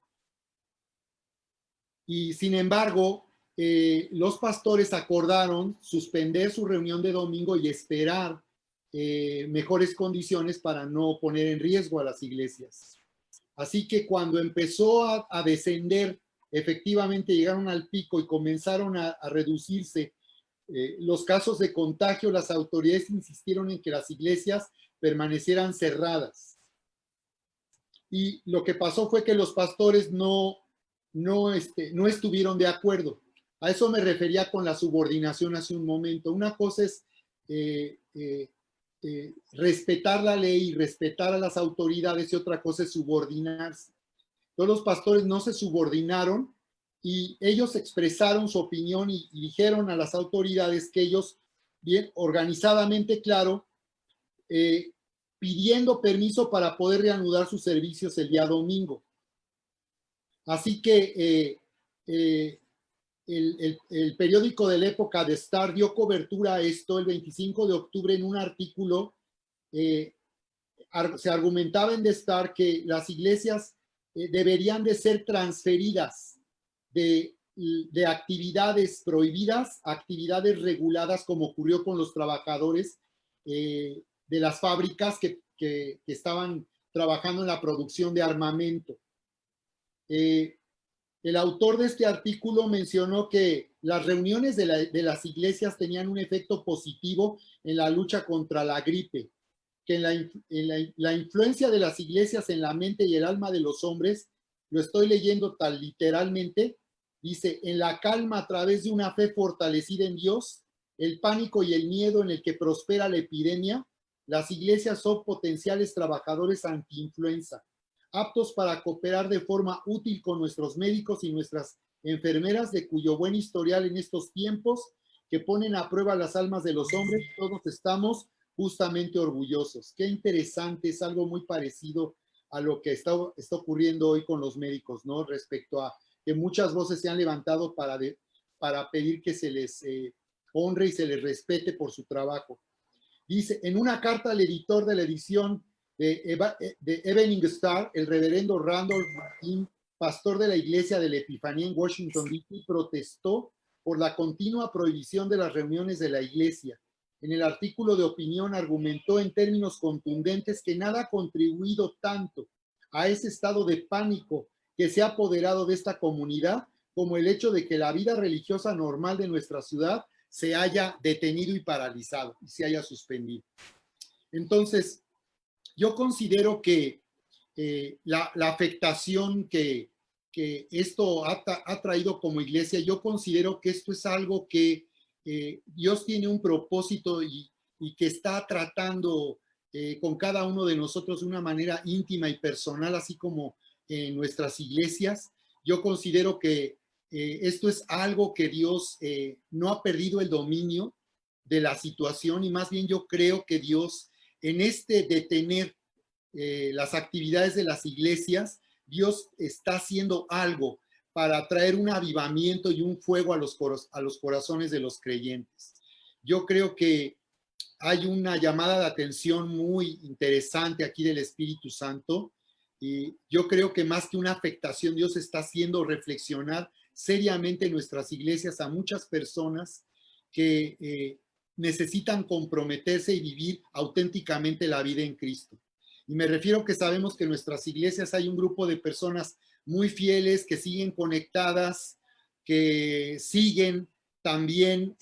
sin embargo, los pastores acordaron suspender su reunión de domingo y esperar mejores condiciones para no poner en riesgo a las iglesias. Así que cuando empezó a descender, efectivamente llegaron al pico y comenzaron a reducirse los casos de contagio, las autoridades insistieron en que las iglesias permanecieran cerradas. Y lo que pasó fue que los pastores no estuvieron de acuerdo. A eso me refería con la subordinación hace un momento. Una cosa es respetar la ley y respetar a las autoridades, y otra cosa es subordinarse. Todos los pastores no se subordinaron y ellos expresaron su opinión y dijeron a las autoridades que ellos, bien organizadamente, claro, pidiendo permiso para poder reanudar sus servicios el día domingo. Así que el periódico de la época, The Star, dio cobertura a esto el 25 de octubre en un artículo. Se argumentaba en The Star que las iglesias deberían de ser transferidas de actividades prohibidas a actividades reguladas, como ocurrió con los trabajadores de las fábricas que estaban trabajando en la producción de armamento. El autor de este artículo mencionó que las reuniones de las iglesias tenían un efecto positivo en la lucha contra la gripe, que la influencia de las iglesias en la mente y el alma de los hombres, lo estoy leyendo tan literalmente, dice: en la calma a través de una fe fortalecida en Dios, el pánico y el miedo en el que prospera la epidemia, las iglesias son potenciales trabajadores antiinfluenza, aptos para cooperar de forma útil con nuestros médicos y nuestras enfermeras, de cuyo buen historial en estos tiempos que ponen a prueba las almas de los hombres, todos estamos justamente orgullosos. Qué interesante, es algo muy parecido a lo que está ocurriendo hoy con los médicos, ¿no? Respecto a que muchas voces se han levantado para pedir que se les honre y se les respete por su trabajo. Dice, en una carta al editor de la edición de Evening Star, el reverendo Randolph Martin, pastor de la iglesia de la Epifanía en Washington, D.C., protestó por la continua prohibición de las reuniones de la iglesia. En el artículo de opinión argumentó en términos contundentes que nada ha contribuido tanto a ese estado de pánico que se ha apoderado de esta comunidad como el hecho de que la vida religiosa normal de nuestra ciudad se haya detenido y paralizado y se haya suspendido. Entonces, yo considero que la afectación que esto ha traído como iglesia, yo considero que esto es algo que Dios tiene un propósito y que está tratando con cada uno de nosotros de una manera íntima y personal, así como en nuestras iglesias. Yo considero que esto es algo que Dios no ha perdido el dominio de la situación, y más bien yo creo que Dios, en detener las actividades de las iglesias, Dios está haciendo algo para traer un avivamiento y un fuego a los corazones de los creyentes. Yo creo que hay una llamada de atención muy interesante aquí del Espíritu Santo, y yo creo que más que una afectación, Dios está haciendo reflexionar seriamente en nuestras iglesias a muchas personas que necesitan comprometerse y vivir auténticamente la vida en Cristo. Y me refiero que sabemos que en nuestras iglesias hay un grupo de personas muy fieles, que siguen conectadas, que siguen también,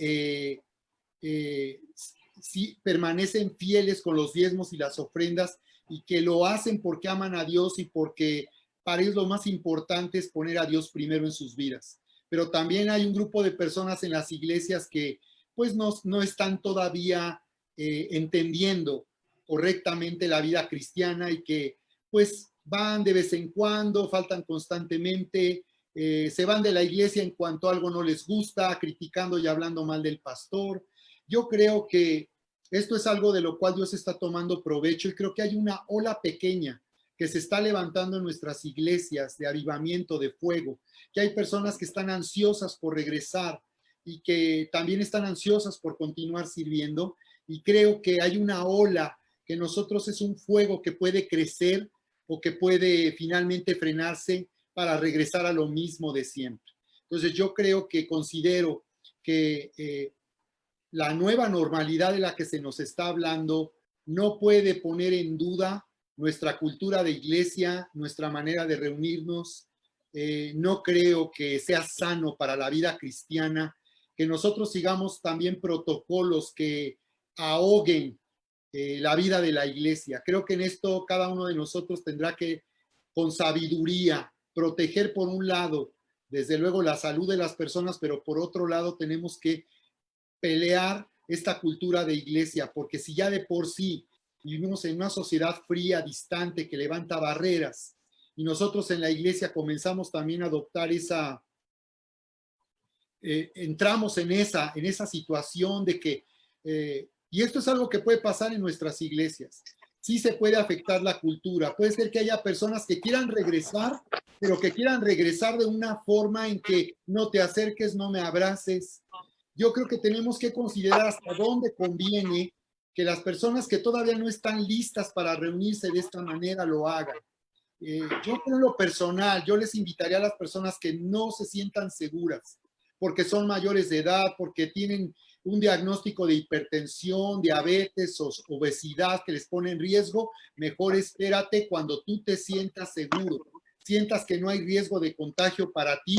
sí, permanecen fieles con los diezmos y las ofrendas, y que lo hacen porque aman a Dios y porque para ellos lo más importante es poner a Dios primero en sus vidas. Pero también hay un grupo de personas en las iglesias que pues no están todavía entendiendo correctamente la vida cristiana y que pues van de vez en cuando, faltan constantemente, se van de la iglesia en cuanto algo no les gusta, criticando y hablando mal del pastor. Yo creo que esto es algo de lo cual Dios está tomando provecho y creo que hay una ola pequeña que se está levantando en nuestras iglesias de avivamiento, de fuego, que hay personas que están ansiosas por regresar y que también están ansiosas por continuar sirviendo, y creo que hay una ola que nosotros es un fuego que puede crecer o que puede finalmente frenarse para regresar a lo mismo de siempre. Entonces yo creo que considero que la nueva normalidad de la que se nos está hablando no puede poner en duda nuestra cultura de iglesia, nuestra manera de reunirnos. No creo que sea sano para la vida cristiana que nosotros sigamos también protocolos que ahoguen la vida de la iglesia. Creo que en esto cada uno de nosotros tendrá que, con sabiduría, proteger por un lado, desde luego, la salud de las personas, pero por otro lado tenemos que pelear esta cultura de iglesia, porque si ya de por sí vivimos en una sociedad fría, distante, que levanta barreras, y nosotros en la iglesia comenzamos también a adoptar esa, entramos en esa situación de que, y esto es algo que puede pasar en nuestras iglesias, sí se puede afectar la cultura, puede ser que haya personas que quieran regresar, pero que quieran regresar de una forma en que no te acerques, no me abraces. Yo creo que tenemos que considerar hasta dónde conviene que las personas que todavía no están listas para reunirse de esta manera lo hagan. Yo en lo personal, yo les invitaría a las personas que no se sientan seguras, porque son mayores de edad, porque tienen un diagnóstico de hipertensión, diabetes o obesidad que les pone en riesgo, mejor espérate cuando tú te sientas seguro, sientas que no hay riesgo de contagio para ti,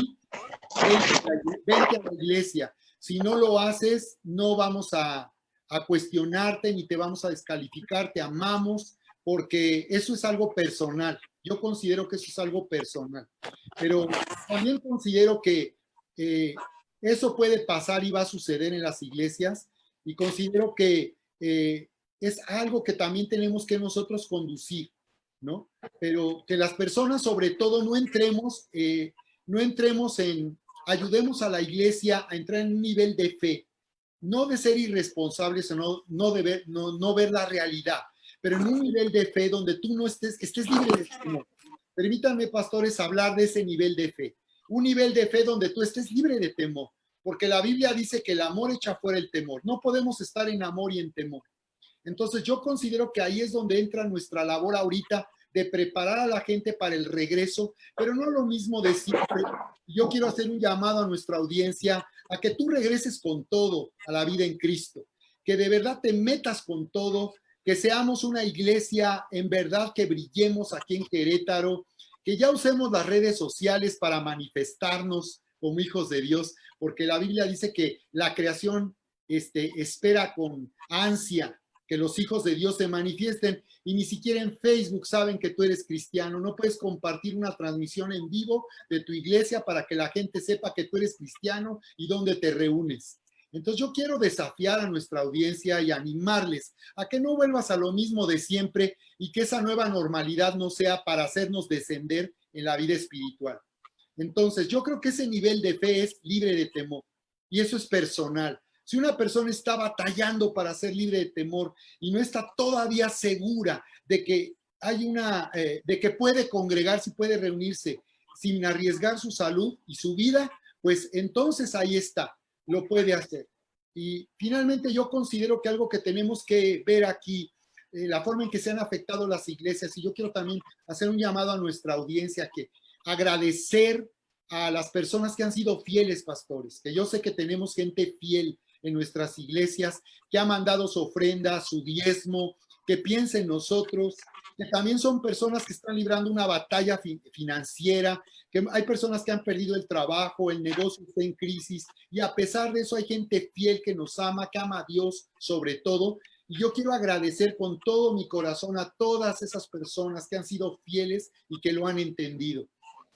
vente a la iglesia. Si no lo haces, no vamos a cuestionarte ni te vamos a descalificar, te amamos, porque eso es algo personal. Yo considero que eso es algo personal. Pero también considero que eso puede pasar y va a suceder en las iglesias, y considero que es algo que también tenemos que nosotros conducir, ¿no? Pero que las personas sobre todo no entremos en, ayudemos a la iglesia a entrar en un nivel de fe, no de ser irresponsables o no ver la realidad, pero en un nivel de fe donde tú no estés libre de temor. Permítanme, pastores, hablar de ese nivel de fe. Un nivel de fe donde tú estés libre de temor, porque la Biblia dice que el amor echa fuera el temor. No podemos estar en amor y en temor. Entonces yo considero que ahí es donde entra nuestra labor ahorita de preparar a la gente para el regreso, pero no lo mismo de siempre. Yo quiero hacer un llamado a nuestra audiencia a que tú regreses con todo a la vida en Cristo, que de verdad te metas con todo, que seamos una iglesia en verdad, que brillemos aquí en Querétaro, que ya usemos las redes sociales para manifestarnos como hijos de Dios, porque la Biblia dice que la creación espera con ansia que los hijos de Dios se manifiesten, y ni siquiera en Facebook saben que tú eres cristiano. No puedes compartir una transmisión en vivo de tu iglesia para que la gente sepa que tú eres cristiano y dónde te reúnes. Entonces yo quiero desafiar a nuestra audiencia y animarles a que no vuelvas a lo mismo de siempre, y que esa nueva normalidad no sea para hacernos descender en la vida espiritual. Entonces yo creo que ese nivel de fe es libre de temor, y eso es personal. Si una persona está batallando para ser libre de temor y no está todavía segura de que de que puede congregarse y puede reunirse sin arriesgar su salud y su vida, pues entonces ahí está, lo puede hacer. Y finalmente yo considero que algo que tenemos que ver aquí, la forma en que se han afectado las iglesias, y yo quiero también hacer un llamado a nuestra audiencia, que agradecer a las personas que han sido fieles, pastores, que yo sé que tenemos gente fiel, en nuestras iglesias, que ha mandado su ofrenda, su diezmo, que piensa en nosotros, que también son personas que están librando una batalla financiera, que hay personas que han perdido el trabajo, el negocio está en crisis, y a pesar de eso hay gente fiel que nos ama, que ama a Dios sobre todo. Y yo quiero agradecer con todo mi corazón a todas esas personas que han sido fieles y que lo han entendido.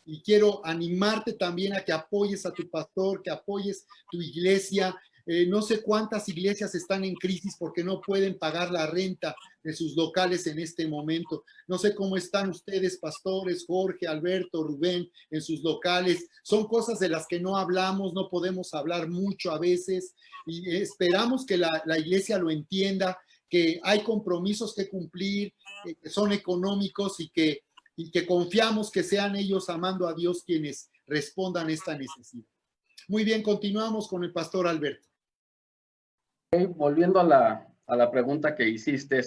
Y quiero animarte también a que apoyes a tu pastor, que apoyes tu iglesia. No sé cuántas iglesias están en crisis porque no pueden pagar la renta de sus locales en este momento. No sé cómo están ustedes, pastores, Jorge, Alberto, Rubén, en sus locales. Son cosas de las que no hablamos, no podemos hablar mucho a veces, y esperamos que la iglesia lo entienda, que hay compromisos que cumplir, que son económicos y que confiamos que sean ellos, amando a Dios, quienes respondan esta necesidad. Muy bien, continuamos con el pastor Alberto. Volviendo a la pregunta que hiciste,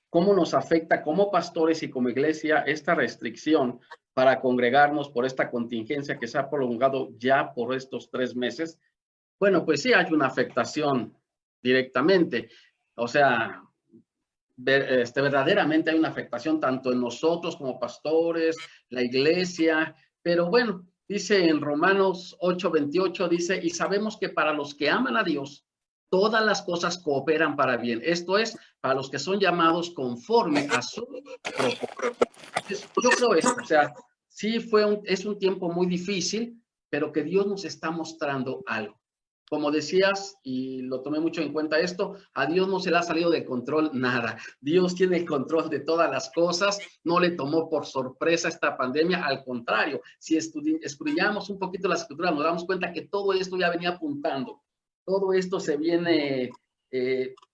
¿cómo nos afecta como pastores y como iglesia esta restricción para congregarnos por esta contingencia que se ha prolongado ya por estos 3 meses? Bueno, pues sí hay una afectación directamente. O sea, verdaderamente hay una afectación tanto en nosotros como pastores, la iglesia, pero bueno, dice en Romanos 8:28, dice, y sabemos que para los que aman a Dios, todas las cosas cooperan para bien. Esto es, para los que son llamados conforme a su propósito. Yo creo eso, o sea, sí es un tiempo muy difícil, pero que Dios nos está mostrando algo. Como decías, y lo tomé mucho en cuenta esto, a Dios no se le ha salido de control nada. Dios tiene el control de todas las cosas, no le tomó por sorpresa esta pandemia, al contrario, si escudriñamos un poquito la escritura, nos damos cuenta que todo esto ya venía apuntando. Todo esto se viene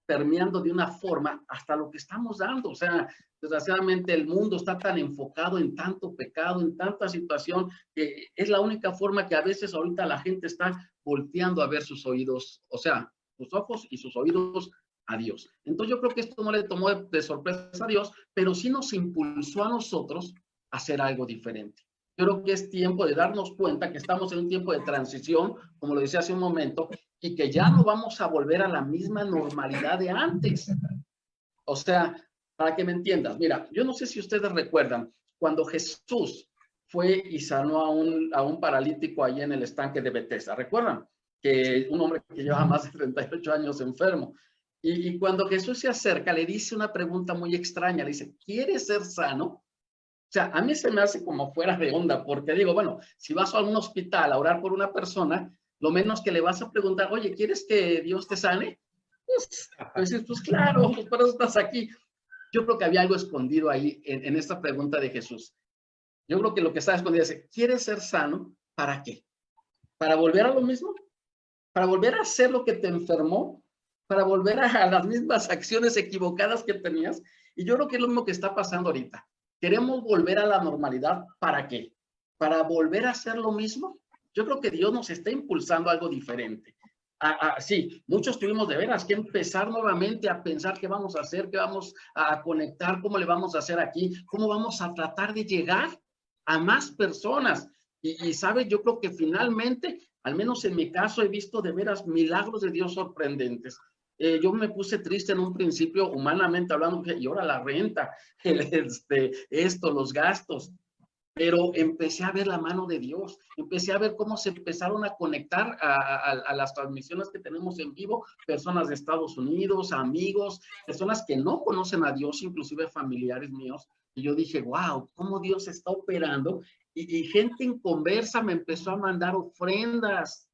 permeando de una forma hasta lo que estamos dando. O sea, desgraciadamente el mundo está tan enfocado en tanto pecado, en tanta situación, que es la única forma que a veces ahorita la gente está volteando a ver sus oídos, o sea, sus ojos y sus oídos a Dios. Entonces yo creo que esto no le tomó de sorpresa a Dios, pero sí nos impulsó a nosotros a hacer algo diferente. Yo creo que es tiempo de darnos cuenta que estamos en un tiempo de transición, como lo decía hace un momento, y que ya no vamos a volver a la misma normalidad de antes. O sea, para que me entiendas, mira, yo no sé si ustedes recuerdan, cuando Jesús fue y sanó a un paralítico allí en el estanque de Betesda, ¿recuerdan? Que un hombre que llevaba más de 38 años enfermo. Y cuando Jesús se acerca, le dice una pregunta muy extraña, le dice, ¿quieres ser sano? O sea, a mí se me hace como fuera de onda, porque digo, bueno, si vas a un hospital a orar por una persona, lo menos que le vas a preguntar, oye, ¿quieres que Dios te sane? Pues claro, pues por eso estás aquí. Yo creo que había algo escondido ahí en esta pregunta de Jesús. Yo creo que lo que está escondido es, ¿quieres ser sano? ¿Para qué? ¿Para volver a lo mismo? ¿Para volver a hacer lo que te enfermó? ¿Para volver a las mismas acciones equivocadas que tenías? Y yo creo que es lo mismo que está pasando ahorita. ¿Queremos volver a la normalidad? ¿Para qué? ¿Para volver a hacer lo mismo? Yo creo que Dios nos está impulsando algo diferente. Sí, muchos tuvimos de veras que empezar nuevamente a pensar qué vamos a hacer, qué vamos a conectar, cómo le vamos a hacer aquí, cómo vamos a tratar de llegar a más personas. Y sabes, yo creo que finalmente, al menos en mi caso, he visto de veras milagros de Dios sorprendentes. Yo me puse triste en un principio, humanamente hablando, y ahora la renta, los gastos. Pero empecé a ver la mano de Dios, empecé a ver cómo se empezaron a conectar a las transmisiones que tenemos en vivo, personas de Estados Unidos, amigos, personas que no conocen a Dios, inclusive familiares míos, y yo dije, wow, cómo Dios está operando, y gente en conversa me empezó a mandar ofrendas.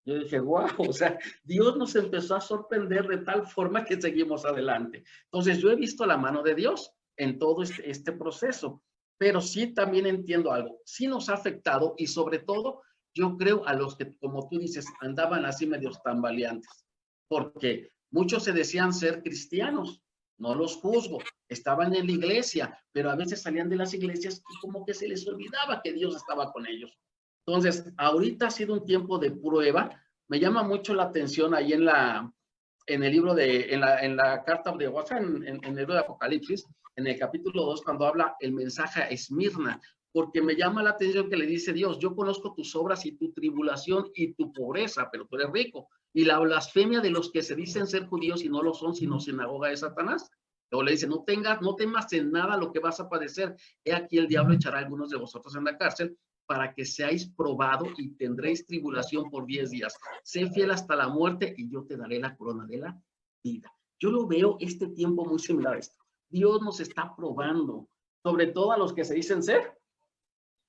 Yo dije, wow, o sea, Dios nos empezó a sorprender de tal forma que seguimos adelante. Entonces yo he visto la mano de Dios en todo este proceso. Pero sí también entiendo algo, sí nos ha afectado y sobre todo yo creo a los que, como tú dices, andaban así medios tambaleantes, porque muchos se decían ser cristianos, no los juzgo, estaban en la iglesia, pero a veces salían de las iglesias y como que se les olvidaba que Dios estaba con ellos. Entonces, ahorita ha sido un tiempo de prueba, me llama mucho la atención ahí en el libro en la carta en el libro de Apocalipsis, en el capítulo 2, cuando habla el mensaje a Esmirna, porque me llama la atención que le dice Dios, yo conozco tus obras y tu tribulación y tu pobreza, pero tú eres rico. Y la blasfemia de los que se dicen ser judíos y no lo son, sino sinagoga de Satanás. Luego le dice, no temas en nada lo que vas a padecer. He aquí el diablo echará a algunos de vosotros en la cárcel para que seáis probado y tendréis tribulación por 10 días. Sé fiel hasta la muerte y yo te daré la corona de la vida. Yo lo veo este tiempo muy similar a esto. Dios nos está probando, sobre todo a los que se dicen ser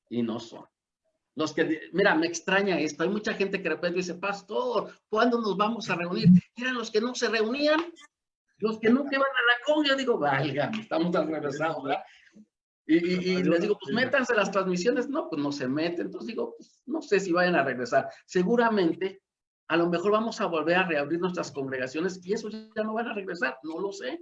y no son. Los que, mira, me extraña esto. Hay mucha gente que de repente dice, pastor, ¿cuándo nos vamos a reunir? Eran los que no se reunían, los que nunca iban a la con. Yo digo, valga, estamos al regresado, ¿verdad? Y les digo, pues métanse las transmisiones. No, pues no se meten. Entonces digo, pues, no sé si vayan a regresar. Seguramente, a lo mejor vamos a volver a reabrir nuestras congregaciones y esos ya no van a regresar. No lo sé.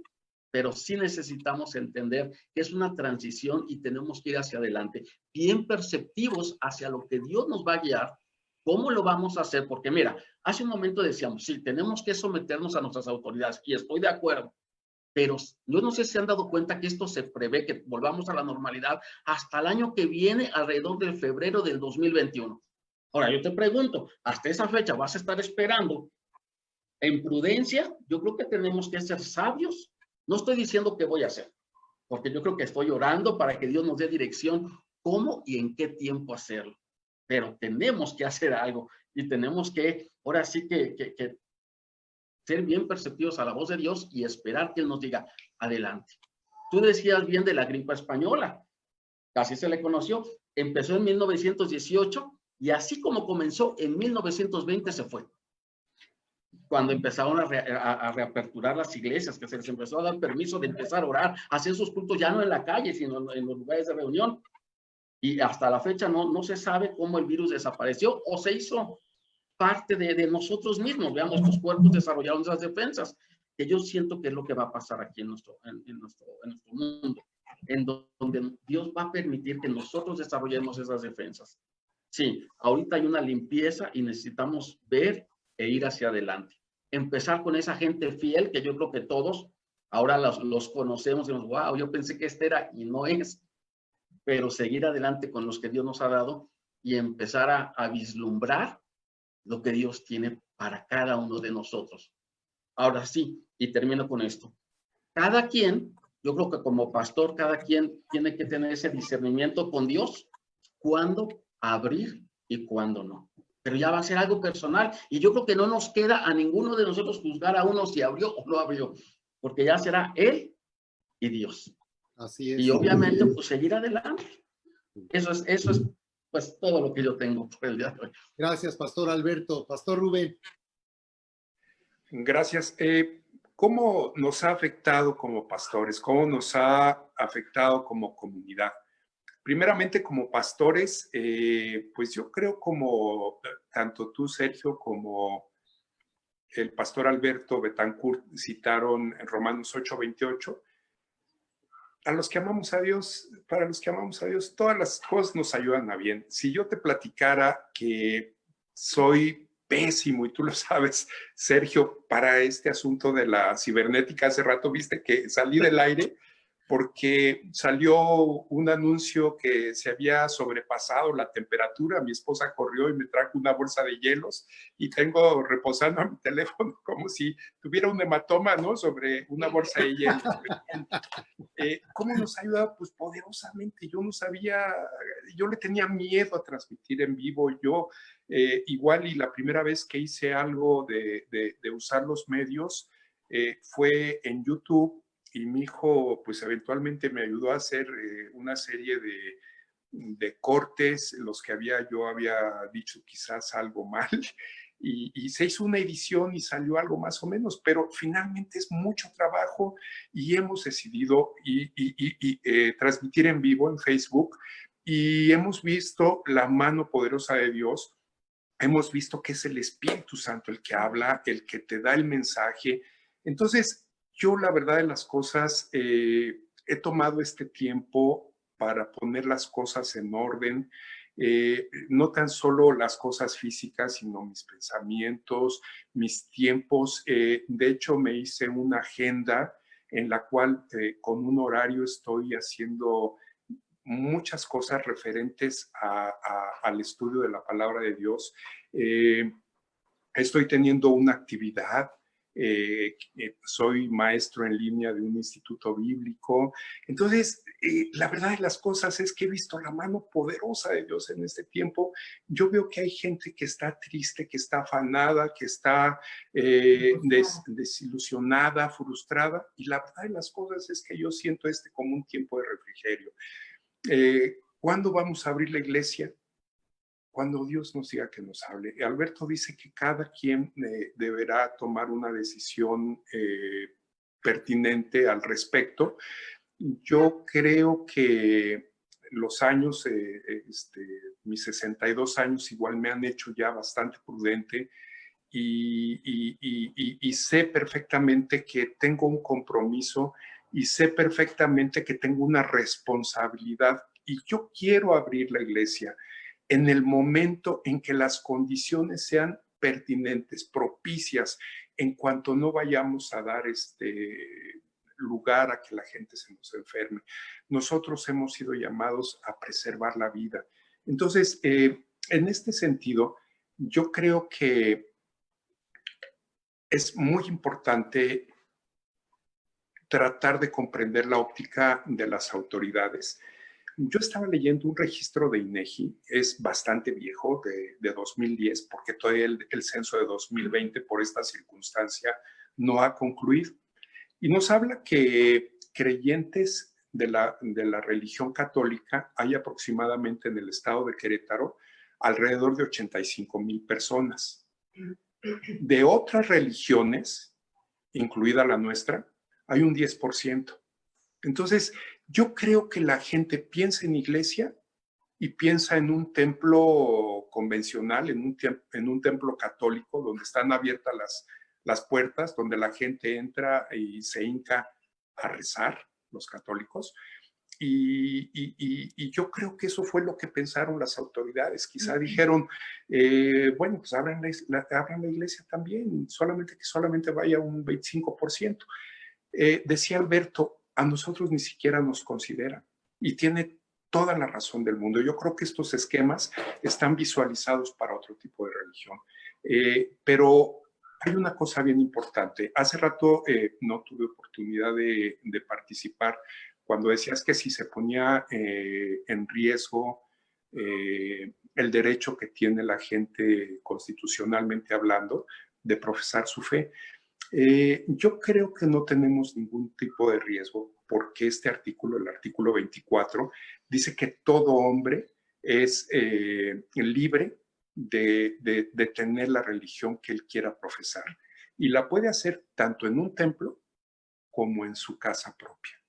Pero sí necesitamos entender que es una transición y tenemos que ir hacia adelante, bien perceptivos hacia lo que Dios nos va a guiar, cómo lo vamos a hacer, porque mira, hace un momento decíamos, sí, tenemos que someternos a nuestras autoridades, y estoy de acuerdo, pero yo no sé si se han dado cuenta que esto se prevé, que volvamos a la normalidad hasta el año que viene, alrededor de febrero del 2021. Ahora, yo te pregunto, hasta esa fecha vas a estar esperando en prudencia. Yo creo que tenemos que ser sabios. No estoy diciendo qué voy a hacer, porque yo creo que estoy orando para que Dios nos dé dirección cómo y en qué tiempo hacerlo. Pero tenemos que hacer algo y tenemos que, ahora sí que ser bien perceptivos a la voz de Dios y esperar que Él nos diga, adelante. Tú decías bien de la gripa española, casi se le conoció, empezó en 1918 y así como comenzó en 1920 se fue. Cuando empezaron a reaperturar las iglesias, que se les empezó a dar permiso de empezar a orar, a hacer sus cultos ya no en la calle, sino en los lugares de reunión. Y hasta la fecha no se sabe cómo el virus desapareció o se hizo parte de nosotros mismos. Vean, nuestros cuerpos desarrollaron esas defensas, que yo siento que es lo que va a pasar aquí en nuestro mundo, en donde Dios va a permitir que nosotros desarrollemos esas defensas. Sí, ahorita hay una limpieza y necesitamos ver e ir hacia adelante. Empezar con esa gente fiel, que yo creo que todos ahora los conocemos y nos, wow, yo pensé que este era y no es, pero seguir adelante con los que Dios nos ha dado y empezar a vislumbrar lo que Dios tiene para cada uno de nosotros. Ahora sí, y termino con esto. Cada quien, yo creo que como pastor, cada quien tiene que tener ese discernimiento con Dios, cuándo abrir y cuándo no. Pero ya va a ser algo personal y yo creo que no nos queda a ninguno de nosotros juzgar a uno si abrió o no abrió, porque ya será Él y Dios. Así es. Y obviamente, pues seguir adelante. Eso es pues todo lo que yo tengo por el día de hoy. Gracias, Pastor Alberto. Pastor Rubén. Gracias. ¿Cómo nos ha afectado como pastores? ¿Cómo nos ha afectado como comunidad? Primeramente, como pastores, pues yo creo como tanto tú, Sergio, como el pastor Alberto Betancourt citaron en Romanos 8:28, a los que amamos a Dios, para los que amamos a Dios, todas las cosas nos ayudan a bien. Si yo te platicara que soy pésimo, y tú lo sabes, Sergio, para este asunto de la cibernética, hace rato viste que salí del aire porque salió un anuncio que se había sobrepasado la temperatura. Mi esposa corrió y me trajo una bolsa de hielos y tengo reposando a mi teléfono como si tuviera un hematoma, ¿no? Sobre una bolsa de hielos. ¿Cómo nos ayuda? Pues poderosamente. Yo no sabía, yo le tenía miedo a transmitir en vivo. Yo igual y la primera vez que hice algo de usar los medios fue en YouTube. Y mi hijo, pues eventualmente me ayudó a hacer una serie de cortes, los que yo había dicho quizás algo mal, y se hizo una edición y salió algo más o menos, pero finalmente es mucho trabajo y hemos decidido transmitir en vivo en Facebook y hemos visto la mano poderosa de Dios, hemos visto que es el Espíritu Santo el que habla, el que te da el mensaje. Entonces, yo, la verdad de las cosas, he tomado este tiempo para poner las cosas en orden, no tan solo las cosas físicas, sino mis pensamientos, mis tiempos. De hecho, me hice una agenda en la cual con un horario estoy haciendo muchas cosas referentes al estudio de la palabra de Dios. Estoy teniendo una actividad. Soy maestro en línea de un instituto bíblico. Entonces, la verdad de las cosas es que he visto la mano poderosa de Dios en este tiempo. Yo veo que hay gente que está triste, que está afanada, que está desilusionada, frustrada, y la verdad de las cosas es que yo siento como un tiempo de refrigerio. ¿Cuándo vamos a abrir la iglesia? Cuando Dios nos diga que nos hable. Alberto dice que cada quien deberá tomar una decisión pertinente al respecto. Yo creo que los años, mis 62 años igual me han hecho ya bastante prudente y sé perfectamente que tengo un compromiso y sé perfectamente que tengo una responsabilidad y yo quiero abrir la iglesia en el momento en que las condiciones sean pertinentes, propicias, en cuanto no vayamos a dar lugar a que la gente se nos enferme. Nosotros hemos sido llamados a preservar la vida. Entonces, en este sentido, yo creo que es muy importante tratar de comprender la óptica de las autoridades. Yo estaba leyendo un registro de INEGI, es bastante viejo, de 2010, porque todavía el censo de 2020 por esta circunstancia no ha concluido. Y nos habla que creyentes de la religión católica hay aproximadamente en el estado de Querétaro alrededor de 85,000 personas. De otras religiones, incluida la nuestra, hay un 10%. Entonces, yo creo que la gente piensa en iglesia y piensa en un templo convencional, en un templo católico, donde están abiertas las puertas, donde la gente entra y se hinca a rezar, los católicos. Y yo creo que eso fue lo que pensaron las autoridades. Quizá dijeron, bueno, pues abran la iglesia también, solamente vaya un 25%. Decía Alberto, a nosotros ni siquiera nos consideran y tiene toda la razón del mundo. Yo creo que estos esquemas están visualizados para otro tipo de religión. Pero hay una cosa bien importante. Hace rato no tuve oportunidad de participar cuando decías que si se ponía en riesgo el derecho que tiene la gente constitucionalmente hablando de profesar su fe. Yo creo que no tenemos ningún tipo de riesgo porque este artículo, el artículo 24, dice que todo hombre es libre de tener la religión que él quiera profesar y la puede hacer tanto en un templo como en su casa propia.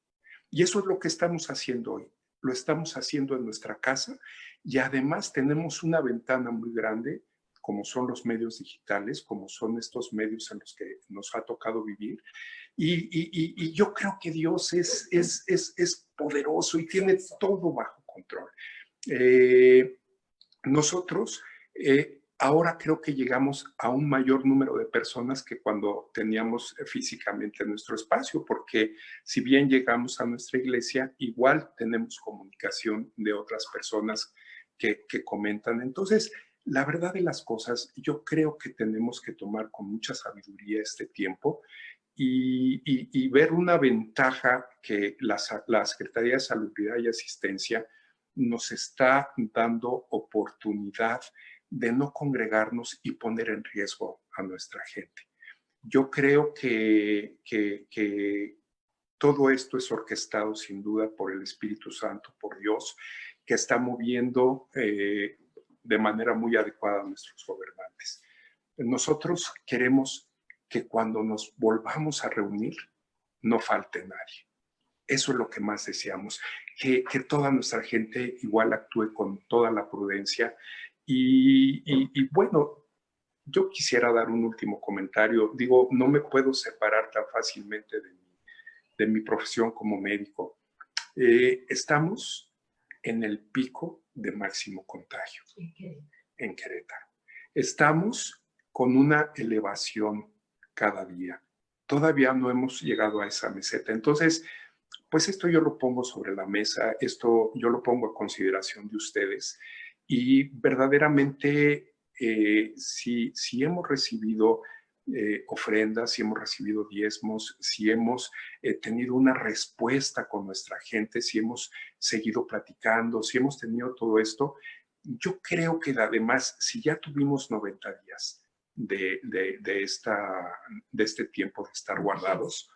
Y eso es lo que estamos haciendo hoy. Lo estamos haciendo en nuestra casa y además tenemos una ventana muy grande como son los medios digitales, como son estos medios en los que nos ha tocado vivir. Y yo creo que Dios es poderoso y tiene todo bajo control. Nosotros ahora creo que llegamos a un mayor número de personas que cuando teníamos físicamente nuestro espacio, porque si bien llegamos a nuestra iglesia, igual tenemos comunicación de otras personas que comentan. Entonces, la verdad de las cosas, yo creo que tenemos que tomar con mucha sabiduría este tiempo y ver una ventaja que la Secretaría de Salubridad y Asistencia nos está dando oportunidad de no congregarnos y poner en riesgo a nuestra gente. Yo creo que todo esto es orquestado sin duda por el Espíritu Santo, por Dios, que está moviendo de manera muy adecuada a nuestros gobernantes. Nosotros queremos que cuando nos volvamos a reunir, no falte nadie. Eso es lo que más deseamos, que toda nuestra gente igual actúe con toda la prudencia. Y bueno, yo quisiera dar un último comentario. Digo, no me puedo separar tan fácilmente de mi profesión como médico. Estamos en el pico de máximo contagio en Querétaro. Estamos con una elevación cada día. Todavía no hemos llegado a esa meseta. Entonces, pues esto yo lo pongo sobre la mesa, esto yo lo pongo a consideración de ustedes y verdaderamente si hemos recibido ofrendas, si hemos recibido diezmos, si hemos tenido una respuesta con nuestra gente, si hemos seguido platicando, si hemos tenido todo esto, yo creo que además, si ya tuvimos 90 días de este tiempo de estar guardados,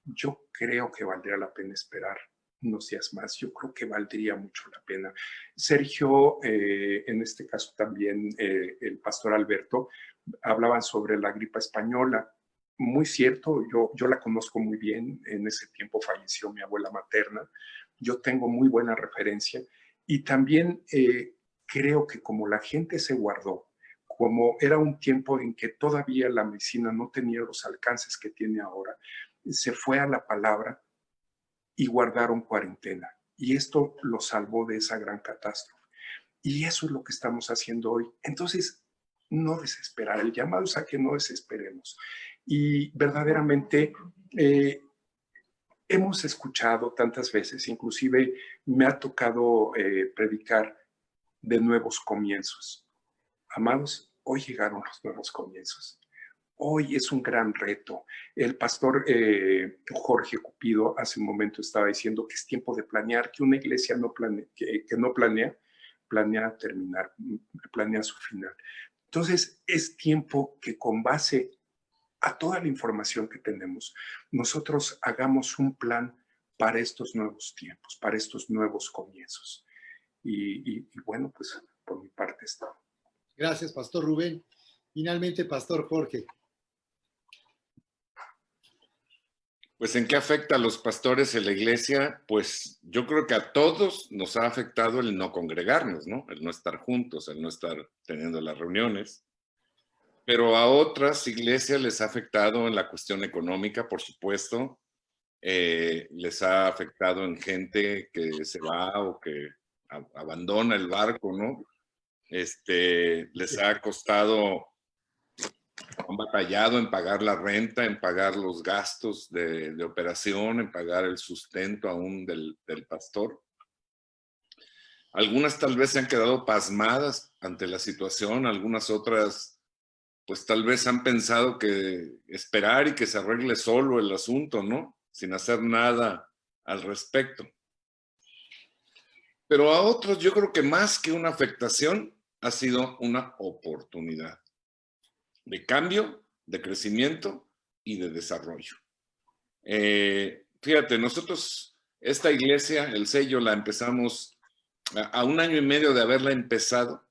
yo creo que valdría la pena esperar unos días más. Yo creo que valdría mucho la pena. Sergio, en este caso también el pastor Alberto, hablaban sobre la gripa española. Muy cierto, yo la conozco muy bien. En ese tiempo falleció mi abuela materna. Yo tengo muy buena referencia. Y también creo que como la gente se guardó, como era un tiempo en que todavía la medicina no tenía los alcances que tiene ahora, se fue a la palabra y guardaron cuarentena. Y esto lo salvó de esa gran catástrofe. Y eso es lo que estamos haciendo hoy. Entonces, no desesperar. El llamado es a que no desesperemos. Y verdaderamente hemos escuchado tantas veces, inclusive me ha tocado predicar de nuevos comienzos. Amados, hoy llegaron los nuevos comienzos. Hoy es un gran reto. El pastor Jorge Cupido hace un momento estaba diciendo que es tiempo de planear, que una iglesia no planea, que no planea, planea terminar, planea su final. Entonces es tiempo que con base a toda la información que tenemos, nosotros hagamos un plan para estos nuevos tiempos, para estos nuevos comienzos. Y bueno, pues por mi parte está. Gracias, Pastor Rubén. Finalmente, Pastor Jorge. Pues, ¿en qué afecta a los pastores en la iglesia? Pues yo creo que a todos nos ha afectado el no congregarnos, ¿no? El no estar juntos, el no estar teniendo las reuniones. Pero a otras iglesias les ha afectado en la cuestión económica, por supuesto. Les ha afectado en gente que se va o que abandona el barco, ¿no? Les ha costado, han batallado en pagar la renta, en pagar los gastos de operación, en pagar el sustento aún del pastor. Algunas tal vez se han quedado pasmadas ante la situación, algunas otras pues tal vez han pensado que esperar y que se arregle solo el asunto, ¿no? Sin hacer nada al respecto. Pero a otros yo creo que más que una afectación ha sido una oportunidad de cambio, de crecimiento y de desarrollo. Fíjate, nosotros esta iglesia, el sello, la empezamos a 1 año y medio de haberla empezado,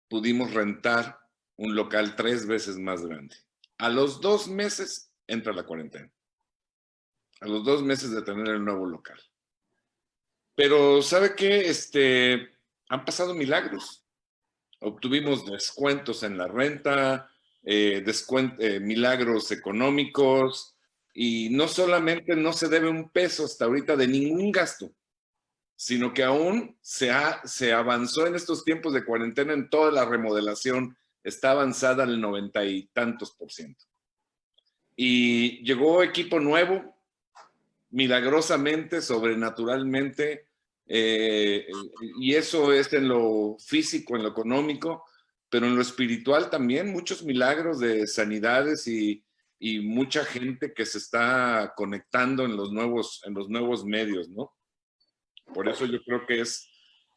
pudimos rentar un local 3 veces más grande. A los 2 meses entra la cuarentena. A los 2 meses de tener el nuevo local. Pero ¿sabe qué? Han pasado milagros. Obtuvimos descuentos en la renta, milagros económicos, y no solamente no se debe un peso hasta ahorita de ningún gasto, sino que aún se avanzó en estos tiempos de cuarentena en toda la remodelación. Está avanzada al 90 y tantos %. Y llegó equipo nuevo, milagrosamente, sobrenaturalmente, y eso es en lo físico, en lo económico, pero en lo espiritual también, muchos milagros de sanidades y mucha gente que se está conectando en los nuevos medios, ¿no? Por eso yo creo que es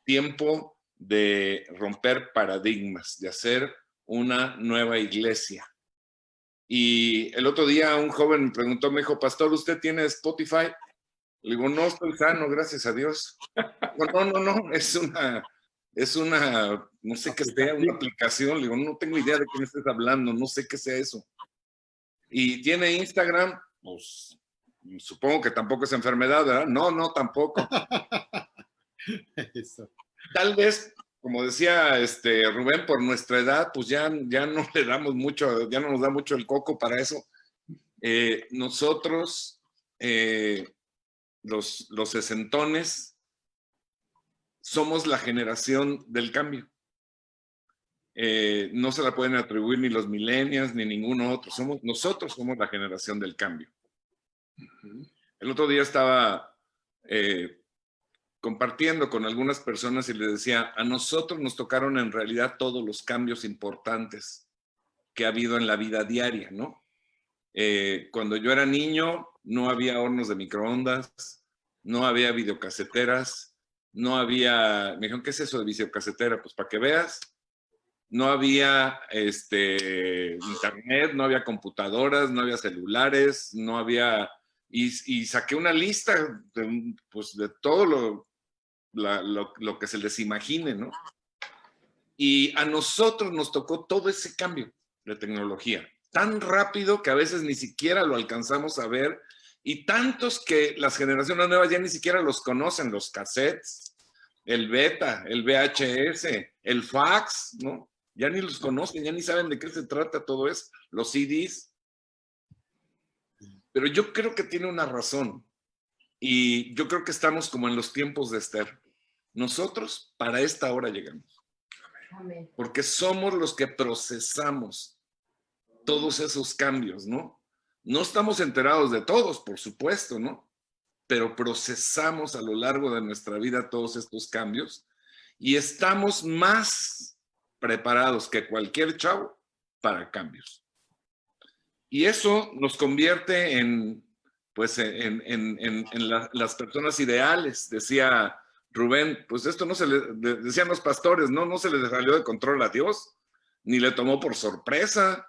tiempo de romper paradigmas, de hacer una nueva iglesia. Y el otro día un joven me preguntó, me dijo, pastor, ¿usted tiene Spotify? Le digo, no, estoy sano, gracias a Dios. Digo, no, es una, no sé qué sea, una aplicación. Le digo, no tengo idea de qué me estés hablando, no sé qué sea eso. ¿Y tiene Instagram? Pues supongo que tampoco es enfermedad, ¿verdad? No, tampoco. Eso. Tal vez, como decía Rubén, por nuestra edad, pues ya no le damos mucho, ya no nos da mucho el coco para eso. Nosotros, los sesentones, somos la generación del cambio. No se la pueden atribuir ni los millennials ni ninguno otro. Nosotros somos la generación del cambio. El otro día estaba compartiendo con algunas personas y les decía, a nosotros nos tocaron en realidad todos los cambios importantes que ha habido en la vida diaria, ¿no? Cuando yo era niño no había hornos de microondas, no había videocaseteras, no había, me dijeron, ¿qué es eso de videocasetera? Pues para que veas, no había internet, no había computadoras, no había celulares, no había, y saqué una lista pues de todo lo que se les imagine, ¿no? Y a nosotros nos tocó todo ese cambio de tecnología, tan rápido que a veces ni siquiera lo alcanzamos a ver, y tantos que las generaciones nuevas ya ni siquiera los conocen, los cassettes, el beta, el VHS, el fax, ¿no? Ya ni los conocen, ya ni saben de qué se trata todo eso, los CDs. Pero yo creo que tiene una razón, y yo creo que estamos como en los tiempos de Esther. Nosotros para esta hora llegamos. Amén. Porque somos los que procesamos todos esos cambios, ¿no? No estamos enterados de todos, por supuesto, ¿no? Pero procesamos a lo largo de nuestra vida todos estos cambios y estamos más preparados que cualquier chavo para cambios. Y eso nos convierte en, pues, las personas ideales. Decía Rubén, pues esto no se le, decían los pastores, no se le salió de control a Dios, ni le tomó por sorpresa.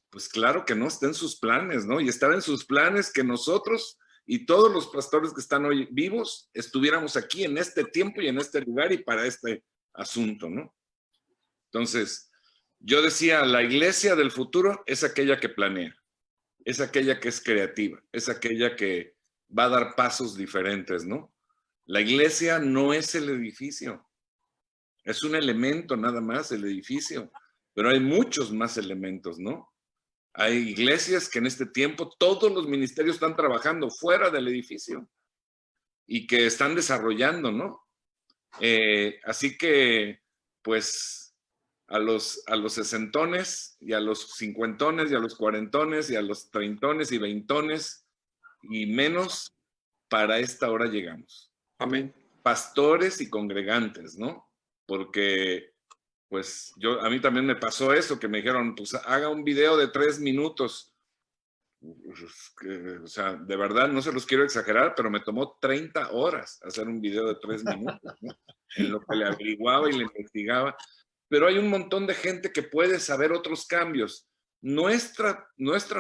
Pues claro que no, está en sus planes, ¿no? Y estaba en sus planes que nosotros y todos los pastores que están hoy vivos estuviéramos aquí en este tiempo y en este lugar y para este asunto, ¿no? Entonces, yo decía, la iglesia del futuro es aquella que planea, es aquella que es creativa, es aquella que va a dar pasos diferentes, ¿no? La iglesia no es el edificio, es un elemento nada más el edificio, pero hay muchos más elementos, ¿no? Hay iglesias que en este tiempo todos los ministerios están trabajando fuera del edificio y que están desarrollando, ¿no? Así que, pues, a los sesentones y a los cincuentones y a los cuarentones y a los treintones y veintones y menos, para esta hora llegamos. Amén. Pastores y congregantes, ¿no? Porque pues a mí también me pasó eso, que me dijeron, pues haga un video de 3 minutos. O sea, de verdad, no se los quiero exagerar, pero me tomó 30 horas hacer un video de 3 minutos, ¿no? En lo que le averiguaba y le investigaba. Pero hay un montón de gente que puede saber otros cambios. Nuestra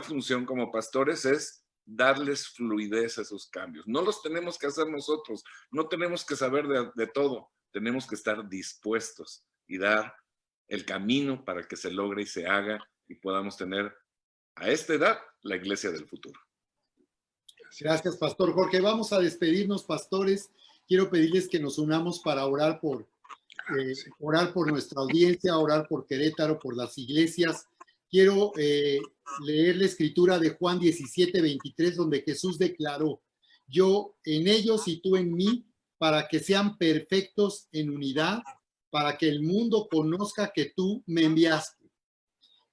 función como pastores es darles fluidez a esos cambios. No los tenemos que hacer nosotros, no tenemos que saber de todo, tenemos que estar dispuestos y dar el camino para que se logre y se haga y podamos tener a esta edad la iglesia del futuro. Gracias, Pastor Jorge. Vamos a despedirnos, pastores. Quiero pedirles que nos unamos para orar por nuestra audiencia, orar por Querétaro, por las iglesias. Quiero leer la escritura de Juan 17:23, donde Jesús declaró, yo en ellos y tú en mí, para que sean perfectos en unidad, para que el mundo conozca que tú me enviaste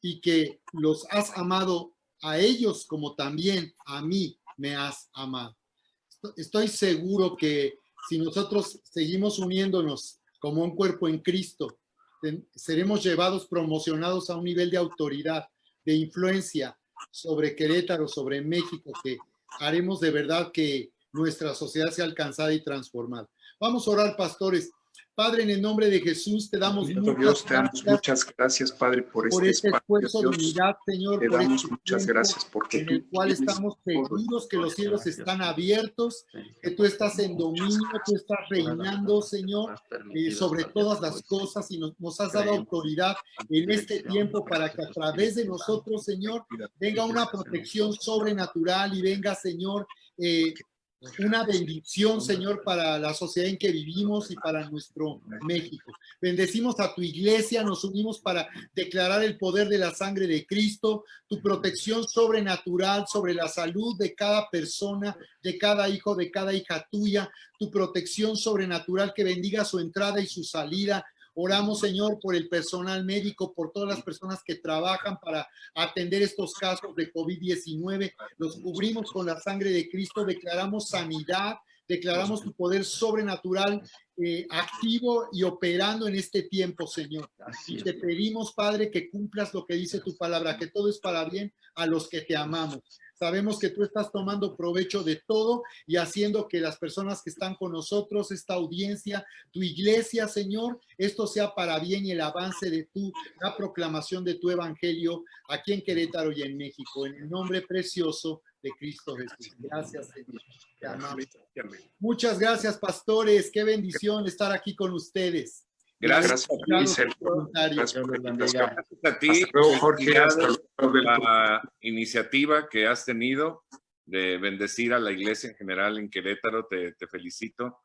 y que los has amado a ellos como también a mí me has amado. Estoy seguro que si nosotros seguimos uniéndonos como un cuerpo en Cristo, seremos llevados, promocionados a un nivel de autoridad, de influencia sobre Querétaro, sobre México, que haremos de verdad que nuestra sociedad sea alcanzada y transformada. Vamos a orar, pastores. Padre, en el nombre de Jesús, te damos muchas gracias, Padre, por este esfuerzo de unidad, Señor. Te damos muchas gracias porque en el cual estamos seguros que los cielos están abiertos, que tú estás en dominio, tú estás reinando, Señor, sobre todas las cosas y nos has dado autoridad en este tiempo para que a través de nosotros, Señor, venga una protección sobrenatural y venga, Señor, una bendición, Señor, para la sociedad en que vivimos y para nuestro México. Bendecimos a tu iglesia, nos unimos para declarar el poder de la sangre de Cristo, tu protección sobrenatural sobre la salud de cada persona, de cada hijo, de cada hija tuya, tu protección sobrenatural que bendiga su entrada y su salida. Oramos, Señor, por el personal médico, por todas las personas que trabajan para atender estos casos de COVID-19. Los cubrimos con la sangre de Cristo, declaramos sanidad, Declaramos tu poder sobrenatural activo y operando en este tiempo, Señor. Así Y es, te Dios. pedimos, Padre, que cumplas lo que dice tu palabra, que todo es para bien a los que te amamos. Sabemos que tú estás tomando provecho de todo y haciendo que las personas que están con nosotros, esta audiencia, tu iglesia, Señor, esto sea para bien y el avance de la proclamación de tu evangelio aquí en Querétaro y en México. En el nombre precioso de Cristo Jesús. Gracias, Señor. Te amamos. Amén. Muchas gracias, pastores. Qué bendición estar aquí con ustedes. Gracias Gracias a ti, Sergio. Voluntarios. Gracias por la Dios les invitación. bendiga. a ti. Hasta luego, Jorge. Hasta Felicidades luego, por Alberto. la iniciativa que has tenido de bendecir a la iglesia en general en Querétaro. Te felicito.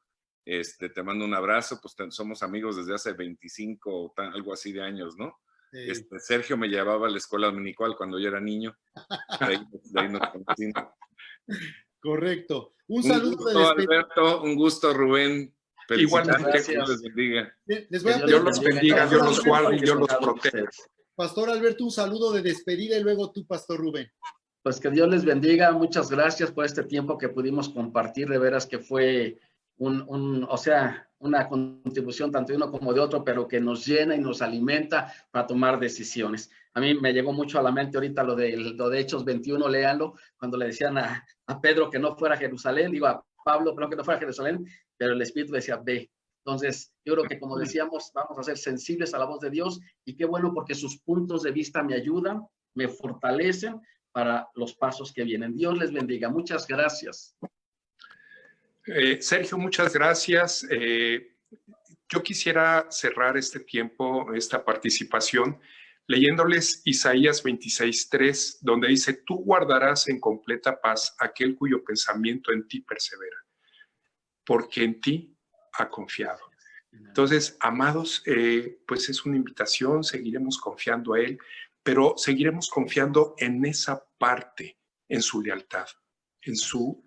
Te mando un abrazo. Pues somos amigos desde hace 25 o algo así de años, ¿no? Sergio me llevaba a la escuela dominical cuando yo era niño. De ahí nos conocimos. Correcto. Un Un saludo de gusto, despedida. Alberto. Un gusto, Rubén. Igualmente, Felicidades. gracias. Dios les bendiga. Les voy a Que Dios pedir, los bendiga, Dios los guarde y Dios los proteja. Pastor Alberto, un saludo de despedida y luego tú, Pastor Rubén. Pues que Dios les bendiga. Muchas gracias por este tiempo que pudimos compartir. De veras que fue o sea, una contribución tanto de uno como de otro, pero que nos llena y nos alimenta para tomar decisiones. A mí me llegó mucho a la mente ahorita lo de Hechos 21, léanlo, cuando le decían a Pedro que no fuera a Jerusalén, digo a Pablo, pero que no fuera a Jerusalén, pero el Espíritu decía, ve. Entonces, yo creo que como decíamos, vamos a ser sensibles a la voz de Dios y qué bueno porque sus puntos de vista me ayudan, me fortalecen para los pasos que vienen. Dios les bendiga. Muchas gracias. Sergio, muchas gracias. Yo quisiera cerrar este tiempo, esta participación, leyéndoles Isaías 26:3, donde dice, tú guardarás en completa paz aquel cuyo pensamiento en ti persevera, porque en ti ha confiado. Entonces, amados, pues es una invitación, seguiremos confiando a Él, pero seguiremos confiando en esa parte, en su lealtad, en su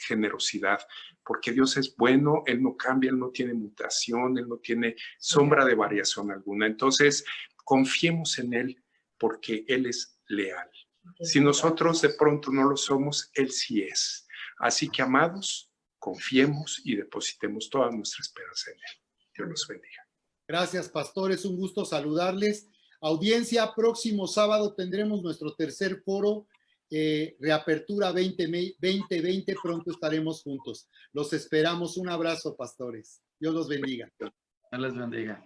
generosidad, porque Dios es bueno, Él no cambia, Él no tiene mutación, Él no tiene sombra de variación alguna. Entonces, confiemos en Él porque Él es leal. Si nosotros de pronto no lo somos, Él sí es. Así que, amados, confiemos y depositemos toda nuestra esperanza en Él. Dios los bendiga. Gracias, pastores. Un gusto saludarles. Audiencia, próximo sábado tendremos nuestro tercer foro, Reapertura 2020. Pronto estaremos juntos. Los esperamos. Un abrazo, pastores. Dios los bendiga. Dios les bendiga.